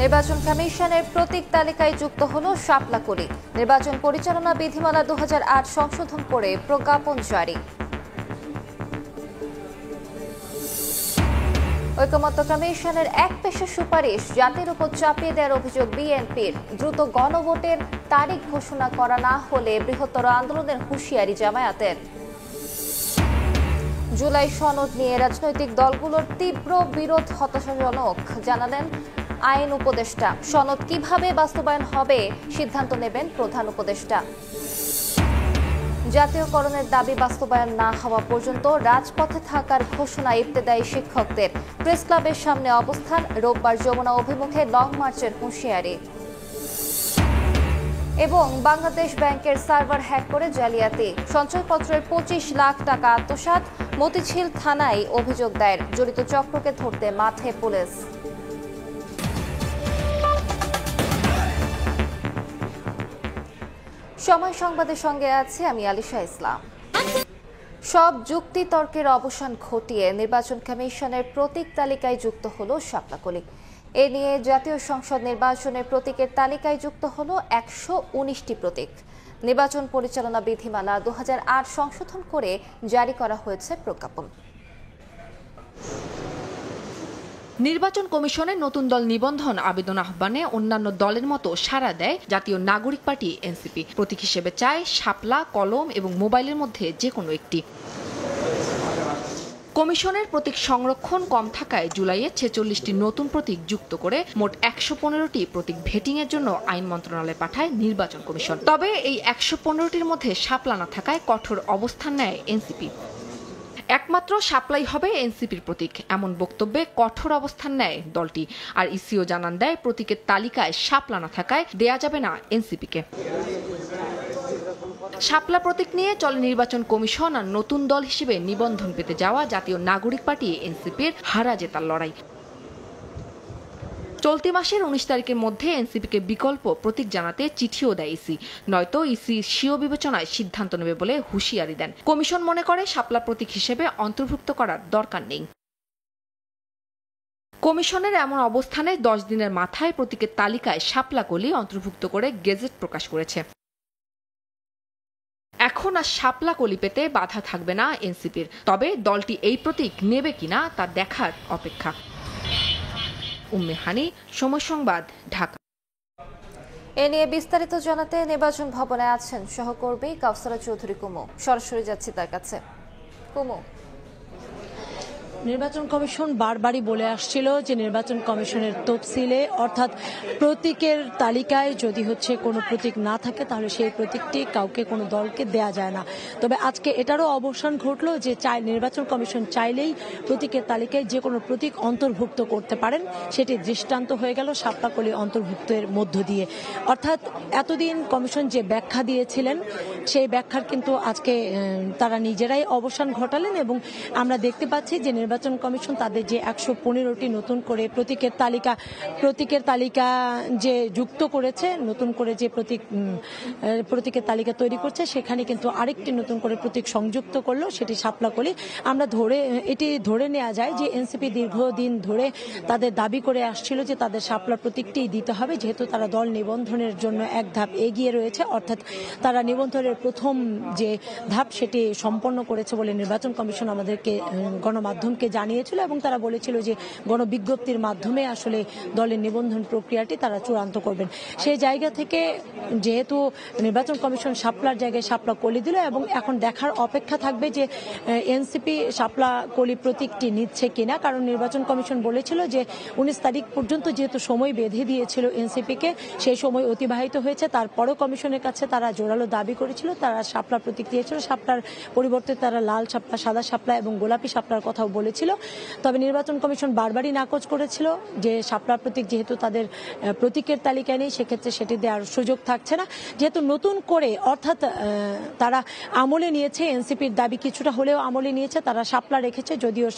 নির্বাচন কমিশনের প্রতীক তালিকায় যুক্ত হল শাপলাকলি। নির্বাচন পরিচালনা বিধিমালা 2008 সংশোধন করে প্রজ্ঞাপন জারি। ঐকমত্য কমিশনের এক পেশা সুপারিশ জাতির উপর চাপিয়ে দেওয়ার অভিযোগ বিএনপির। দ্রুত গণভোটের তারিখ ঘোষণা করা না হলে বৃহত্তর আন্দোলনের হুঁশিয়ারি জামায়াতের। জুলাই সনদ নিয়ে রাজনৈতিক দলগুলোর তীব্র বিরোধ হতাশাজনক, জানালেন আইন উপদেষ্টা। সনদ কিভাবে বাস্তবায়ন হবে সিদ্ধান্ত নেবেন প্রধান উপদেষ্টা। জাতীয়করণের দাবি বাস্তবায়ন না হওয়া পর্যন্ত রাজপথে থাকার ঘোষণা ইবতেদায়ী শিক্ষকদের। প্রেস ক্লাবের সামনে অবস্থান, রোববার যমুনা অভিমুখে লং মার্চের হুঁশিয়ারি। এবং বাংলাদেশ ব্যাংকের সার্ভার হ্যাক করে জালিয়াতি, সঞ্চয়পত্রের 25 লাখ টাকা আত্মসাৎ। মতিঝিল থানায় অভিযোগ দায়ের, জড়িত চক্রকে ধরতে মাঠে পুলিশ। সময় সংবাদের সঙ্গে আছে আমি আলিশা ইসলাম। সব যুক্তি তর্কের অবসান ঘটিয়ে নির্বাচন কমিশনের প্রতীক তালিকায় যুক্ত হলো শাপলাকলি। এ নিয়ে জাতীয় সংসদ নির্বাচনের প্রতীকের তালিকায় যুক্ত হলো 119টি প্রতীক। নির্বাচন পরিচালনা বিধিমালা 2008 সংশোধন করে জারি করা হয়েছে প্রজ্ঞাপন। নির্বাচন কমিশনের নতুন দল নিবন্ধন আবেদন আহ্বানে অন্যান্য দলের মতো সাড়া দেয় জাতীয় নাগরিক পার্টি এনসিপি। প্রতীক হিসেবে চায় শাপলা, কলম এবং মোবাইলের মধ্যে যে কোনো একটি। কমিশনের প্রতীক সংরক্ষণ কম থাকায় জুলাইয়ে 46টি নতুন প্রতীক যুক্ত করে মোট 115টি প্রতীক ভেটিংয়ের জন্য আইন মন্ত্রণালয়ে পাঠায় নির্বাচন কমিশন। তবে এই 115টির মধ্যে শাপলা না থাকায় কঠোর অবস্থান নেয় এনসিপি। একমাত্র শাপলাই হবে এনসিপির প্রতীক, এমন বক্তব্যে কঠোর অবস্থান নেয় দলটি। আর ইসিও জানান দেয়, প্রতীকের তালিকায় শাপলা না থাকায় দেয়া যাবে না এনসিপিকে। শাপলা প্রতীক নিয়ে চলে নির্বাচন কমিশন আর নতুন দল হিসেবে নিবন্ধন পেতে যাওয়া জাতীয় নাগরিক পার্টি এনসিপির হারা জেতার লড়াই। চলতি মাসের 19 তারিখের মধ্যে এনসিপিকে বিকল্প প্রতীক জানাতে চিঠিও দেয় ইসি, নয়তো ইসি স্বীয় বিবেচনায় সিদ্ধান্ত নেবে বলে হুঁশিয়ারি দেন। কমিশন মনে করে শাপলা প্রতীক হিসেবে অন্তর্ভুক্ত করার দরকার নেই। কমিশনের এমন অবস্থানে 10 দিনের মাথায় প্রতীকের তালিকায় শাপলাকলি অন্তর্ভুক্ত করে গেজেট প্রকাশ করেছে। এখন আর শাপলাকলি পেতে বাধা থাকবে না এনসিপির, তবে দলটি এই প্রতীক নেবে কিনা তা দেখার অপেক্ষা। উম্মে হানি, সময় সংবাদ, ঢাকা। এ নিয়ে বিস্তারিত জানাতে নির্বাচন ভবনে আছেন সহকর্মী কাউসারা চৌধুরী কুমু। সরাসরি যাচ্ছি তার কাছে। কুমু, নির্বাচন কমিশন বারবারই বলে আসছিল যে নির্বাচন কমিশনের তফসিলে অর্থাৎ প্রতীকের তালিকায় যদি কোনো প্রতীক না থাকে তাহলে সেই প্রতীকটি কাউকে কোনো দলকে দেয়া যায় না। তবে আজকে এটারও অবসান ঘটলো যে নির্বাচন কমিশন চাইলেই প্রতীকের তালিকায় যে কোনো প্রতীক অন্তর্ভুক্ত করতে পারেন। সেটি দৃষ্টান্ত হয়ে গেল শাপলাকলি অন্তর্ভুক্তের মধ্য দিয়ে। অর্থাৎ এতদিন কমিশন যে ব্যাখ্যা দিয়েছিলেন সেই ব্যাখ্যার কিন্তু আজকে তারা নিজেরাই অবসান ঘটালেন এবং আমরা দেখতে পাচ্ছি যে নির্বাচন কমিশন তাদের যে 115টি নতুন করে প্রতীকের তালিকা যে যুক্ত করেছে, নতুন করে যে প্রতীকের তালিকা তৈরি করছে, সেখানে কিন্তু আরেকটি নতুন করে প্রতীক সংযুক্ত করলো, সেটি শাপলাকলি। আমরা এটি ধরে নেওয়া যায় যে এনসিপি দীর্ঘদিন ধরে তাদের দাবি করে আসছিল যে তাদের শাপলা প্রতীকটি দিতে হবে, যেহেতু তারা দল নিবন্ধনের জন্য এক ধাপ এগিয়ে রয়েছে। অর্থাৎ তারা নিবন্ধনের প্রথম যে ধাপ সেটি সম্পন্ন করেছে বলে নির্বাচন কমিশন আমাদেরকে গণমাধ্যমকে জানিয়েছিল এবং তারা বলেছিল যে গণবিজ্ঞপ্তির মাধ্যমে আসলে দলের নিবন্ধন প্রক্রিয়াটি তারা চূড়ান্ত করবেন। সেই জায়গা থেকে যেহেতু নির্বাচন কমিশন শাপলার জায়গায় শাপলাকলি দিল এবং এখন দেখার অপেক্ষা থাকবে যে এনসিপি শাপলাকলি প্রতীকটি নিচ্ছে কিনা। কারণ নির্বাচন কমিশন বলেছিল যে 19 তারিখ পর্যন্ত যেহেতু সময় বেঁধে দিয়েছিল এনসিপিকে, সেই সময় অতিবাহিত হয়েছে। তারপরও কমিশনের কাছে তারা জোরালো দাবি করেছিল, তারা শাপলা প্রতীক দিয়েছিল। শাপলার পরিবর্তে তারা লাল শাপলা, সাদা শাপলা এবং গোলাপি শাপলার কথাও বলেছিল। তবে নির্বাচন কমিশন বারবারই নাকচ করেছিল যে শাপলা প্রতীক যেহেতু তাদের প্রতীকের তালিকায় নেই, সেক্ষেত্রে সেটি দেওয়ার সুযোগ থাকছে না। যেহেতু নতুন করে অর্থাৎ তারা আমলে নিয়েছে, এনসিপির দাবি কিছুটা হলেও আমলে নিয়েছে, তারা শাপলা রেখেছে, যদিও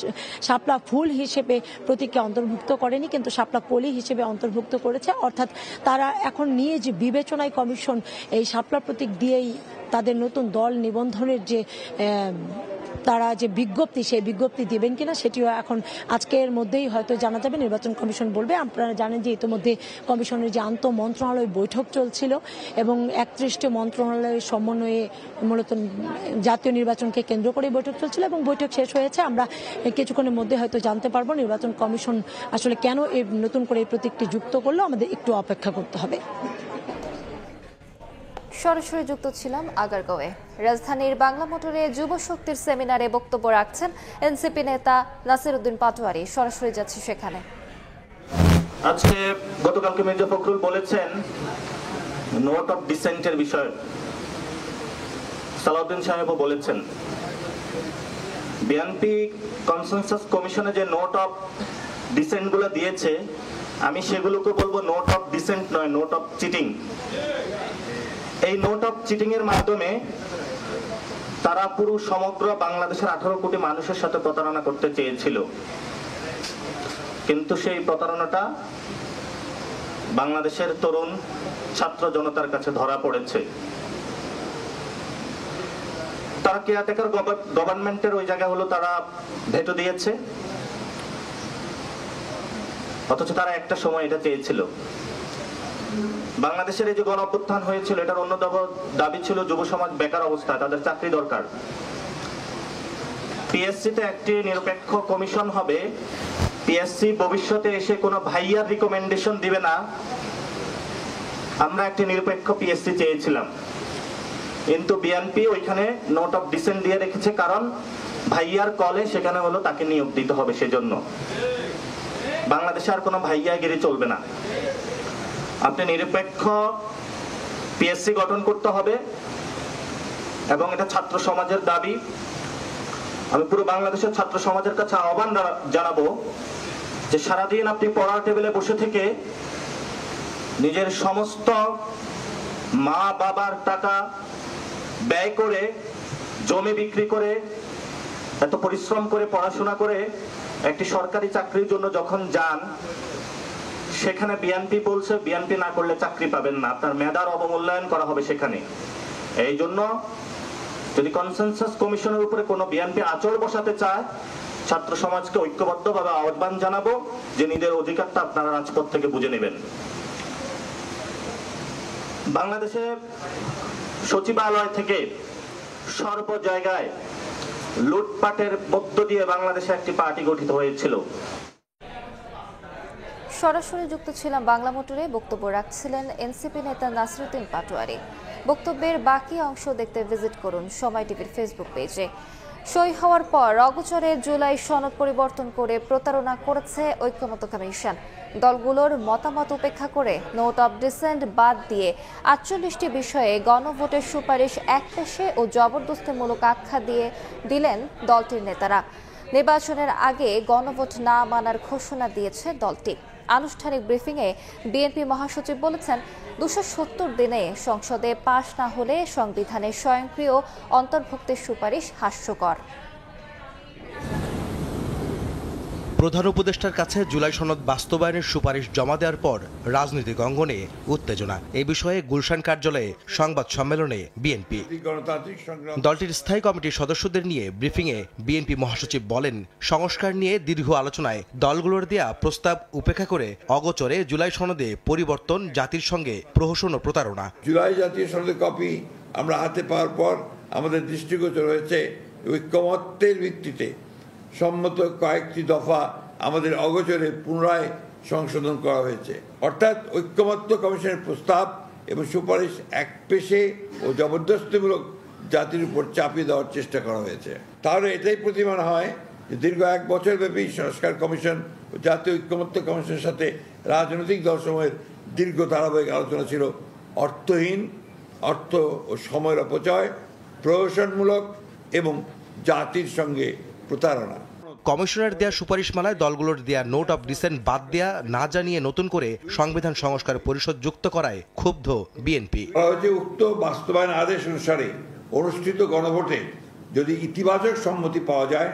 শাপলা ফুল হিসেবে প্রতীককে অন্তর্ভুক্ত করেনি, কিন্তু শাপলা কলি হিসেবে অন্তর্ভুক্ত করেছে। অর্থাৎ তারা এখন নিয়ে যে বিবেচনায় কমিশন এই শাপলা প্রতীক দিয়েই তাদের নতুন দল নিবন্ধনের যে তারা যে বিজ্ঞপ্তি সেই বিজ্ঞপ্তি দেবেন কিনা সেটিও এখন আজকের মধ্যেই হয়তো জানা যাবে, নির্বাচন কমিশন বলবে। আপনারা জানেন যে ইতিমধ্যে কমিশনের যে আন্তঃ মন্ত্রণালয় বৈঠক চলছিল এবং 31টি মন্ত্রণালয়ের সমন্বয়ে মূলত জাতীয় নির্বাচনকে কেন্দ্র করে বৈঠক চলছিল এবং বৈঠক শেষ হয়েছে। আমরা কিছুক্ষণের মধ্যে হয়তো জানতে পারবো নির্বাচন কমিশন আসলে কেন এই নতুন করে এই প্রতীকটি যুক্ত করলো। আমাদের একটু অপেক্ষা করতে হবে। সরাসরি যুক্ত ছিলাম আগারগাঁওয়ে। রাজধানীর বাংলা মোটরে যুব শক্তির সেমিনারে বক্তব্য রাখছেন এনসিপি নেতা নাসিরউদ্দিন পাটোয়ারি। সরাসরি যাচ্ছি সেখানে। আজকে গতকালকে মির্জা ফখরুল বলেছেন নোট অফ ডিসেন্টের বিষয়ে, সালাউদ্দিন সাহেবও বলেছেন। বিএনপি কনসেনসাস কমিশনে যে নোট অফ ডিসেন্ট গুলো দিয়েছে, আমি সেগুলোকে বলবো নোট অফ ডিসেন্ট নয়, নোট অফ চিটিং। এই নোট অফ চিটিং এর মাধ্যমে তারা পুরো সমগ্র বাংলাদেশের 18 কোটি মানুষের সাথে প্রতারণা করতে চেয়েছিল, কিন্তু সেই প্রতারণাটা বাংলাদেশের তরুণ ছাত্র জনতার কাছে ধরা পড়েছে। তারা কেয়ারটেকার গভর্নমেন্টের ওই জায়গা হলো তারা ভেটো দিয়েছে, অথচ তারা একটা সময় এটা চেয়েছিল। বাংলাদেশের এই যে গণ অভ্যুত্থান হয়েছিল, এটার অন্যতম দাবি ছিল যুব সমাজ বেকার অবস্থায়, তাদের চাকরি দরকার। পিএসসিতে একটি নিরপেক্ষ কমিশন হবে, পিএসসি ভবিষ্যতে এসে কোনো ভাইয়ার রিকমেন্ডেশন দিবে না। আমরা একটি নিরপেক্ষ পিএসসি চেয়েছিলাম, কিন্তু বিএনপি ওইখানে নোট অফ ডিসেন্ট দিয়ে রেখেছে, কারণ ভাইয়ার কলে সেখানে হলো তাকে নিয়োগ দিতে হবে। সেজন্য বাংলাদেশে আর কোনো ভাইয়াগিরি চলবে না। আপনি নিরপেক্ষ পিএসসি গঠন করতে হবে এবং এটা ছাত্র সমাজের দাবি। আমি পুরো বাংলাদেশের ছাত্র সমাজের কাছে আহ্বান জানাবো যে সারাদিন আপনি পড়ার টেবিলে বসে থেকে নিজের সমস্ত মা বাবার টাকা ব্যয় করে, জমি বিক্রি করে, এত পরিশ্রম করে পড়াশোনা করে একটি সরকারি চাকরির জন্য যখন যান, সেখানে বিএনপি বলছে বিএনপি না করলে চাকরি পাবেন না, আপনার মেধার অবমূল্যায়ন করা হবে সেখানে। এই জন্য যদি কনসেনসাস কমিশনের উপরে কোনো বিএনপি আঁচড় বসাতে চায়, ছাত্র সমাজকে ঐক্যবদ্ধভাবে আহ্বান জানাবো যে নিজের অধিকারটা আপনারা রাজপথ থেকে বুঝে নেবেন। বাংলাদেশে সচিবালয় থেকে সর্ব জায়গায় লুটপাটের মধ্য দিয়ে বাংলাদেশে একটি পার্টি গঠিত হয়েছিল। সরাসরি যুক্ত ছিলাম বাংলা মোটরে। বক্তব্য রাখছিলেন এনসিপি নেতা নাসিরউদ্দিন পাটোয়ারি। বক্তব্যের বাকি অংশ দেখতে ভিজিট করুন সময় টিভির ফেসবুক পেজে। সই হওয়ার পর অগোচরে জুলাই সনদ পরিবর্তন করে প্রতারণা করেছে ঐক্যমত্য কমিশন। দলগুলোর মতামত উপেক্ষা করে নোট অফ ডিসেন্ট বাদ দিয়ে 48টি বিষয়ে গণভোটের সুপারিশ একপেশে ও জবরদস্তিমূলক আখ্যা দিলেন দলটির নেতারা। নির্বাচনের আগে গণভোট না মানার ঘোষণা দিয়েছে দলটি। আনুষ্ঠানিক ব্রিফিংয়ে বিএনপি মহাসচিব বলেছেন, 270 দিনে সংসদে পাশ না হলে সংবিধানে স্বয়ংক্রিয় অন্তর্ভুক্তির সুপারিশ হাস্যকর। প্রধান উপদেষ্টার কাছে জুলাই সনদ বাস্তবায়নের সুপারিশ জমা দেওয়ার পর রাজনৈতিক অঙ্গনে উত্তেজনা। এই বিষয়ে গুলশান কার্যালয়ে সংবাদ সম্মেলনে বিএনপি দলটির স্থায়ী কমিটির সদস্যদের নিয়ে ব্রিফিংয়ে বিএনপি মহাসচিব বলেন, সংস্কার নিয়ে দীর্ঘ আলোচনায় দলগুলোর দেয়া প্রস্তাব উপেক্ষা করে অগোচরে জুলাই সনদে পরিবর্তন জাতির সঙ্গে প্রহসন ও প্রতারণা। জুলাই জাতীয় সনদের কপি আমরা হাতে পাওয়ার পর আমাদের দৃষ্টিগোচর হয়েছে ঐক্যমত্যের ভিত্তিতে সম্মত কয়েকটি দফা আমাদের অগোচরে পুনরায় সংশোধন করা হয়েছে। অর্থাৎ ঐক্যমত্য কমিশনের প্রস্তাব এবং সুপারিশ একপেশে ও জবরদস্তিমূলক জাতির উপর চাপিয়ে দেওয়ার চেষ্টা করা হয়েছে। তাহলে এটাই প্রতীয়মান হয় যে দীর্ঘ 1 বছর ব্যাপী সংস্কার কমিশন ও জাতীয় ঐক্যমত্য কমিশনের সাথে রাজনৈতিক দলসমূহের দীর্ঘ ধারাবাহিক আলোচনা ছিল অর্থহীন, অর্থ ও সময়ের অপচয়, প্রহসনমূলক এবং জাতির সঙ্গে প্রতারণা। কমিশনের দেয়া সুপারিশমালায় দলগুলোর দেয়া নোট অফ ডিসেন্ট বাদ দেয়া না জানিয়ে নতুন করে সংবিধান সংস্কার পরিষদ যুক্ত করায় ক্ষুব্ধ বিএনপি। উক্ত বাস্তবায়ন আদেশ অনুসারে অনুষ্ঠিত গণভোটে যদি ইতিবাচক সম্মতি পাওয়া যায়,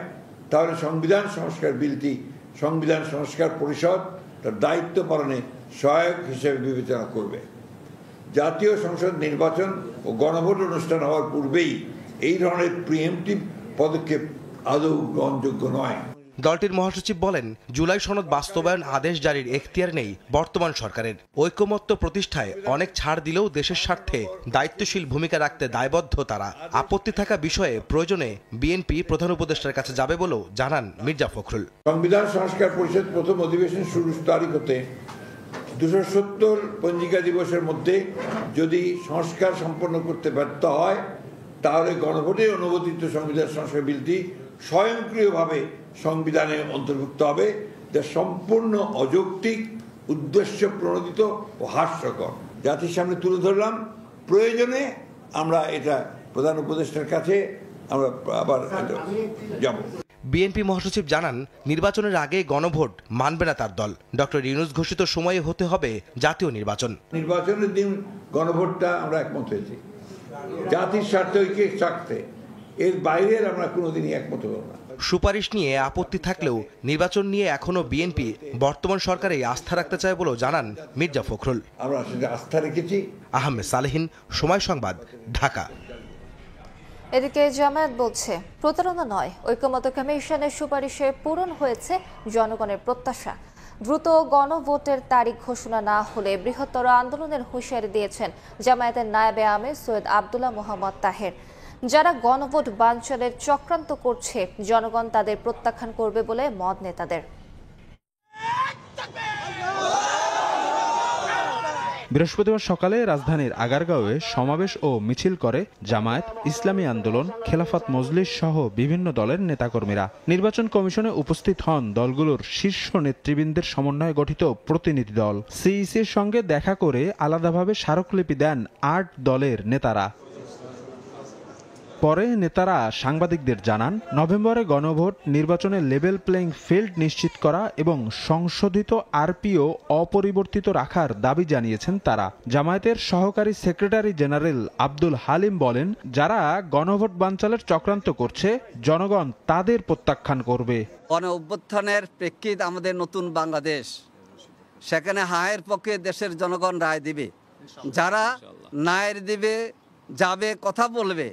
তাহলে সংবিধান সংস্কার বিলটি সংবিধান সংস্কার পরিষদ তার দায়িত্ব পালনে সহায়ক হিসেবে বিবেচনা করবে। জাতীয় সংসদ নির্বাচন ও গণভোট অনুষ্ঠান হওয়ার পূর্বেই এই ধরনের প্রিএমপ্টিভ পদক্ষেপ আদৌ গ্রহণযোগ্য নয়। দলটির মহাসচিব বলেন, জুলাই সনদ বাস্তবায়ন আদেশ জারির এখতিয়ার নেই বর্তমান সরকারের। ঐকমত্য প্রতিষ্ঠায় অনেক ছাড় দিলেও দেশের স্বার্থে দায়িত্বশীল ভূমিকা রাখতে দায়বদ্ধ তারা। আপত্তি থাকা বিষয়ে প্রয়োজনে বিএনপি প্রধান উপদেষ্টার কাছে যাবে বলেও জানান মির্জা ফখরুল। সংবিধান সংস্কার পরিষদ প্রথম অধিবেশন শুরুর তারিখতে ২৭০ পঞ্জিকা দিবসের মধ্যে যদি সংস্কার সম্পন্ন করতে ব্যর্থ হয়, তাহলে গণভোটে অনুমোদিত সংবিধান সংস্কার বিলটি স্বয়ংক্রিয়ভাবে সংবিধানে অন্তর্ভুক্ত হবে, যা সম্পূর্ণ অযৌক্তিক, উদ্দেশ্য প্রণোদিত ও হাস্যকর। জাতির সামনে তুলে ধরলাম, প্রয়োজনে আমরা এটা প্রধান উপদেষ্টার কাছে আমরা আবার যাব। বিএনপি মহাসচিব জানান, নির্বাচনের আগে গণভোট মানবে না তার দল। ডক্টর ইউনূস ঘোষিত সময়ে হতে হবে জাতীয় নির্বাচন। নির্বাচনের দিন গণভোটটা আমরা একমত হয়েছি জাতির স্বার্থে, ঐক্যের স্বার্থে। এর বাইরে আমরা কোনোদিনই একমত হব না। সুপারিশ নিয়ে আপত্তি থাকলেও নির্বাচন নিয়ে এখনো বিএনপি বর্তমান সরকারে আস্থা রাখতে চায় বলেও জানান মির্জা ফখরুল। আমরা সেটা আস্থা রেখেছি। আহমেদ সালেহীন, সময় সংবাদ, ঢাকা। এদিকে জামায়াত বলছে, প্রতারণা নয়, ঐকমত্য কমিশনের সুপারিশে পূরণ হয়েছে জনগণের প্রত্যাশা। দ্রুত গণভোটের তারিখ ঘোষণা না হলে বৃহত্তর আন্দোলনের হুঁশিয়ারি দিয়েছেন জামায়াতের নায়েবে আমির সৈয়দ আব্দুল্লাহ মোহাম্মদ তাহের। যারা গণভোট বানচালের চক্রান্ত করছে, জনগণ তাদের প্রত্যাখ্যান করবে বলে মত নেতাদের। বৃহস্পতিবার সকালে রাজধানীর আগারগাঁওয়ে সমাবেশ ও মিছিল করে জামায়াত, ইসলামী আন্দোলন, খেলাফত মজলিস সহ বিভিন্ন দলের নেতাকর্মীরা। নির্বাচন কমিশনে উপস্থিত হন দলগুলোর শীর্ষ নেতৃবৃন্দের সমন্বয়ে গঠিত প্রতিনিধি দল। সিইসির সঙ্গে দেখা করে আলাদাভাবে স্মারকলিপি দেন ৮ দলের নেতারা। পরে নেতারা সাংবাদিকদের জানান, নভেম্বরে গণভোট, নির্বাচনে লেভেল প্লেইং ফিল্ড নিশ্চিত করা এবং সংশোধিত আরপিও অপরিবর্তিত রাখার দাবি জানিয়েছেন তারা। জামায়াতের সহকারী সেক্রেটারি জেনারেল আব্দুল হালিম বলেন, যারা গণভোট বানচালের চক্রান্ত করছে, জনগণ তাদের প্রত্যাখ্যান করবে। গণ অভ্যুত্থানের প্রেক্ষিত আমাদের নতুন বাংলাদেশ, সেখানে হায়ের পক্ষে দেশের জনগণ রায় দিবে। যারা নায়ের দিবে, যাবে, কথা বলবে,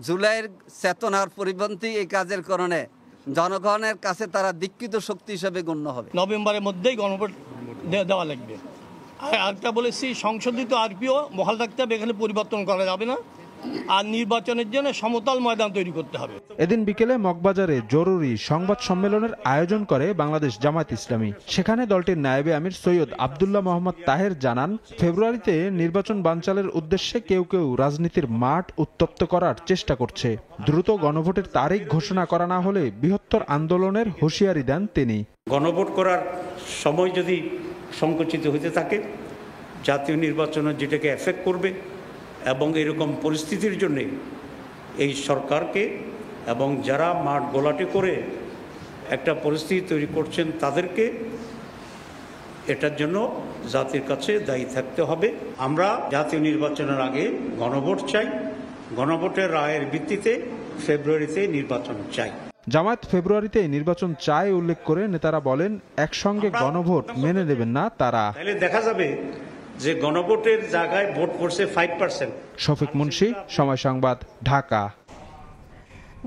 জুলাইয়ের চেতনার পরিপন্থী এই কাজের কারণে জনগণের কাছে তারা দীক্ষিত শক্তি হিসেবে গণ্য হবে। নভেম্বরের মধ্যেই গণভোট দেওয়া লাগবে। আর আরেকটা বলেছি, সংশোধিত আরপিও বহাল রাখতে হবে, এখানে পরিবর্তন করা যাবে না। আর নির্বাচনের জন্য সমতল ময়দান তৈরি করতে হবে। এদিন বিকেলে মগবাজারে জরুরি সংবাদ সম্মেলনের আয়োজন করে বাংলাদেশ জামায়াত ইসলামী। সেখানে দলটির নায়েবে আমির সৈয়দ আব্দুল্লাহ মোহাম্মদ তাহের জানান, ফেব্রুয়ারিতে নির্বাচন বানচালের উদ্দেশ্যে কেউ কেউ রাজনীতির মাঠ উত্তপ্ত করার চেষ্টা করছে। দ্রুত গণভোটের তারিখ ঘোষণা করা না হলে বৃহত্তর আন্দোলনের হুঁশিয়ারি দেন তিনি। গণভোট করার সময় যদি সংকুচিত হতে থাকে, জাতীয় নির্বাচনে যেটাকে এফেক্ট করবে, এবং এরকম পরিস্থিতির জন্য এই সরকারকে এবং যারা মাঠ গোলাটি করে একটা পরিস্থিতি তৈরি করছেন তাদেরকে এটার জন্য জাতির কাছে দায়ী থাকতে হবে। আমরা জাতীয় নির্বাচনের আগে গণভোট চাই, গণভোটের রায়ের ভিত্তিতে ফেব্রুয়ারিতে নির্বাচন চাই। জামায়াত ফেব্রুয়ারিতে নির্বাচন চায় উল্লেখ করে নেতারা বলেন, একসঙ্গে গণভোট মেনে নেবেন না তারা। তাহলে দেখা যাবে যে গণভোটের জায়গায় ভোট করছে 5%। শফিক মুন্সি, সময় সংবাদ, ঢাকা।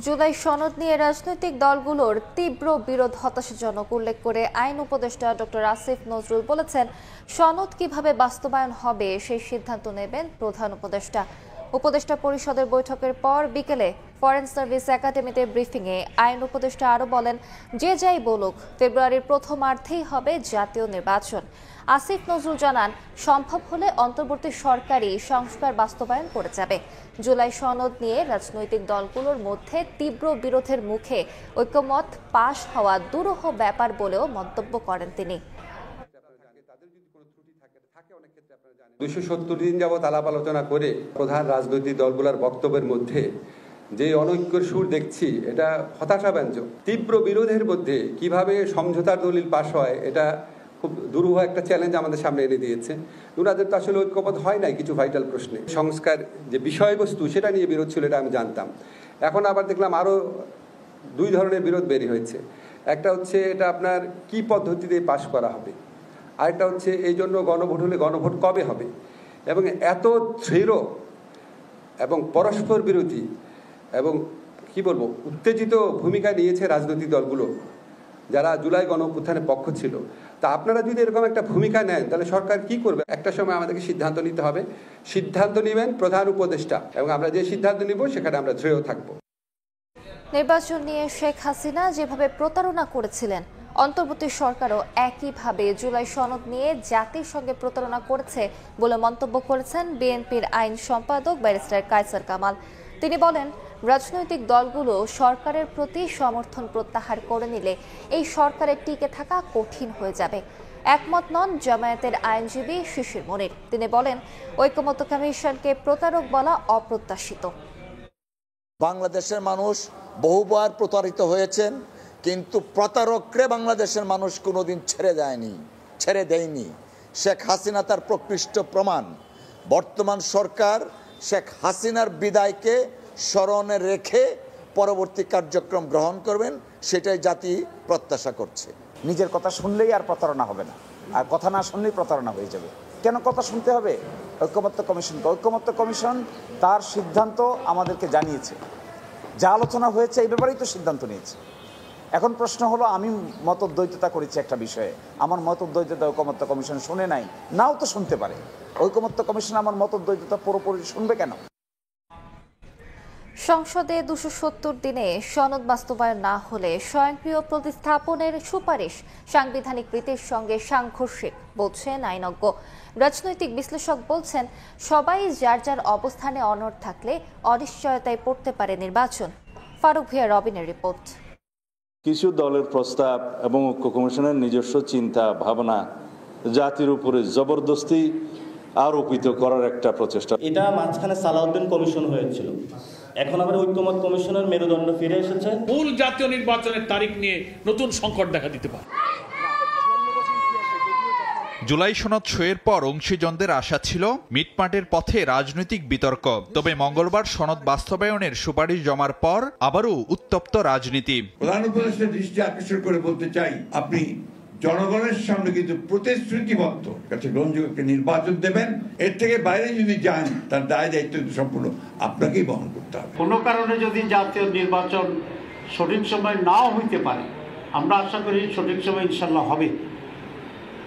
জুলাই সনদ নিয়ে রাজনৈতিক দলগুলোর তীব্র বিরোধ হতাশাজনক উল্লেখ করে আইন উপদেষ্টা ডক্টর আসিফ নজরুল বলেছেন, সনদ কিভাবে বাস্তবায়ন হবে সেই সিদ্ধান্ত নেবেন প্রধান উপদেষ্টা। উপদেষ্টা পরিষদের বৈঠকের পর বিকেলে ফরেন সার্ভিস একাডেমিতে ব্রিফিংয়ে আইন উপদেষ্টা আরও বলেন, যে যাই বলুক, ফেব্রুয়ারির প্রথমার্ধেই হবে জাতীয় নির্বাচন। আসিফ নজরুল জানান, সম্ভব হলে অন্তর্বর্তী সরকারই সংস্কার বাস্তবায়ন করে যাবে। জুলাই সনদ নিয়ে রাজনৈতিক দলগুলোর মধ্যে তীব্র বিরোধের মুখে ঐকমত পাশ হওয়া দুরূহ ব্যাপার বলেও মন্তব্য করেন তিনি। 270 দিন যাবৎ আলাপ আলোচনা করে প্রধান রাজনৈতিক দলগুলোর বক্তব্যের মধ্যে যে অনৈক্যের সুর দেখছি, এটা হতাশাব্যঞ্জক। তীব্র বিরোধের মধ্যে কিভাবে সমঝোতার দলিল পাশ হয়, এটা খুব দুরূহ একটা চ্যালেঞ্জ আমাদের সামনে এনে দিয়েছে। ওনাদের তো আসলে ঐক্যমত হয় নাই কিছু ভাইটাল প্রশ্নে। সংস্কার যে বিষয়বস্তু, সেটা নিয়ে বিরোধ ছিল, এটা আমি জানতাম। এখন আবার দেখলাম আরও 2 ধরনের বিরোধ বেরিয়ে হয়েছে। একটা হচ্ছে এটা আপনার কি পদ্ধতিতে পাশ করা হবে, আরেকটা হচ্ছে এই জন্য গণভোট হলে গণভোট কবে হবে। এবং এত দৃঢ় এবং পরস্পর বিরোধী এবং কি বলবো, উত্তেজিত ভূমিকা নিয়েছে রাজনৈতিক দলগুলো যারা জুলাই গণঅভ্যুত্থানের পক্ষ ছিল। তা আপনারা যদি এরকম একটা ভূমিকা নেন তাহলে সরকার কি করবে? একটা সময় আমাদেরকে সিদ্ধান্ত নিতে হবে। সিদ্ধান্ত নেবেন প্রধান উপদেষ্টা, এবং আমরা যে সিদ্ধান্ত নিব সেখানে আমরা দৃঢ় থাকব। নির্বাচন নিয়ে শেখ হাসিনা যেভাবে প্রতারণা করেছিলেন, অন্তর্বর্তী সরকারও একইভাবে জুলাই সনদ নিয়ে জাতির সঙ্গে প্রতারণা করেছে বলে মন্তব্য করেছেন বিএনপির আইন সম্পাদক ব্যারিস্টার কায়সার কামাল। তিনি বলেন, রাজনৈতিক দলগুলো সরকারের প্রতি সমর্থন প্রত্যাহার করে নিলে এই সরকারের টিকে থাকা কঠিন হয়ে যাবে। একমত নন জামায়াতের আইনজীবী শিশির মনির। তিনি বলেন, ঐকমত্য কমিশনকে প্রতারক বলা অপ্রত্যাশিত। বাংলাদেশের মানুষ বহুবার প্রতারিত হয়েছেন, কিন্তু প্রতারকরে বাংলাদেশের মানুষ কোনোদিন ছেড়ে দেয়নি। শেখ হাসিনা তার প্রকৃষ্ট প্রমাণ। বর্তমান সরকার শেখ হাসিনার বিদায়কে স্মরণে রেখে পরবর্তী কার্যক্রম গ্রহণ করবেন, সেটাই জাতি প্রত্যাশা করছে। নিজের কথা শুনলেই আর প্রতারণা হবে না, আর কথা না শুনলেই প্রতারণা হয়ে যাবে। কেন কথা শুনতে হবে? ঐকমত্য কমিশনকে। ঐকমত্য কমিশন তার সিদ্ধান্ত আমাদেরকে জানিয়েছে, যা আলোচনা হয়েছে এই ব্যাপারেই তো সিদ্ধান্ত নিয়েছে। এখন প্রশ্ন হলো, আমি মতদ্বৈততা করেছি একটা বিষয়ে, আমার মতদ্বৈততা ঐকমত্য কমিশন শুনে নাই, নাও তো শুনতে পারে। ঐকমত্য কমিশন আমার মতদ্বৈততা পুরোপুরি শুনবে কেন? সংসদে 270 দিনে সনদ বাস্তবায়ন না হলে স্বয়ংক্রিয় প্রতিস্থাপনের সুপারিশ সাংবিধানিক রীতির সঙ্গে সাংঘর্ষিক বলছেন আইনজ্ঞ। রাজনৈতিক বিশ্লেষক বলছেন, সবাই যার যার অবস্থানে অনড় থাকলে অনিশ্চয়তায় পড়তে পারে নির্বাচন। ফারুক ভিয়া রবিনের রিপোর্ট। কিছু দলের প্রস্তাব এবং ঐক্য কমিশনের নিজস্ব চিন্তা ভাবনা জাতির উপরে জবরদস্তি আরোপিত করার একটা প্রচেষ্টা। এটা মাঝখানে সালাউদ্দিন কমিশন হয়েছিল, এখন আবার ঐকমত্য কমিশনের মেরুদণ্ড ফিরে এসেছে। মূল জাতীয় নির্বাচনের তারিখ নিয়ে নতুন সংকট দেখা দিতে পারে। জুলাই সনদ সইয়ের পর অংশীজনদের আশা ছিল মিটমাটের পথে রাজনৈতিক বিতর্ক। তবে মঙ্গলবার সনদ বাস্তবায়নের সুপারিশ জমার পর আবারও উত্তপ্ত রাজনীতি। প্রধান উপদেষ্টার দৃষ্টি আকর্ষণ করে বলতে চাই, আপনি জনগণের সামনে কিন্তু প্রতিশ্রুতিবদ্ধ কাছে গ্রহণযোগ্য নির্বাচন দেবেন। এর থেকে বাইরে যদি যান তার দায় দায়িত্ব সম্পূর্ণ আপনাকেই বহন করতে হবে। কোনো কারণে যদি জাতীয় নির্বাচন সঠিক সময় নাও হইতে পারে, আমরা আশা করি সঠিক সময় ইনশাল্লাহ হবে,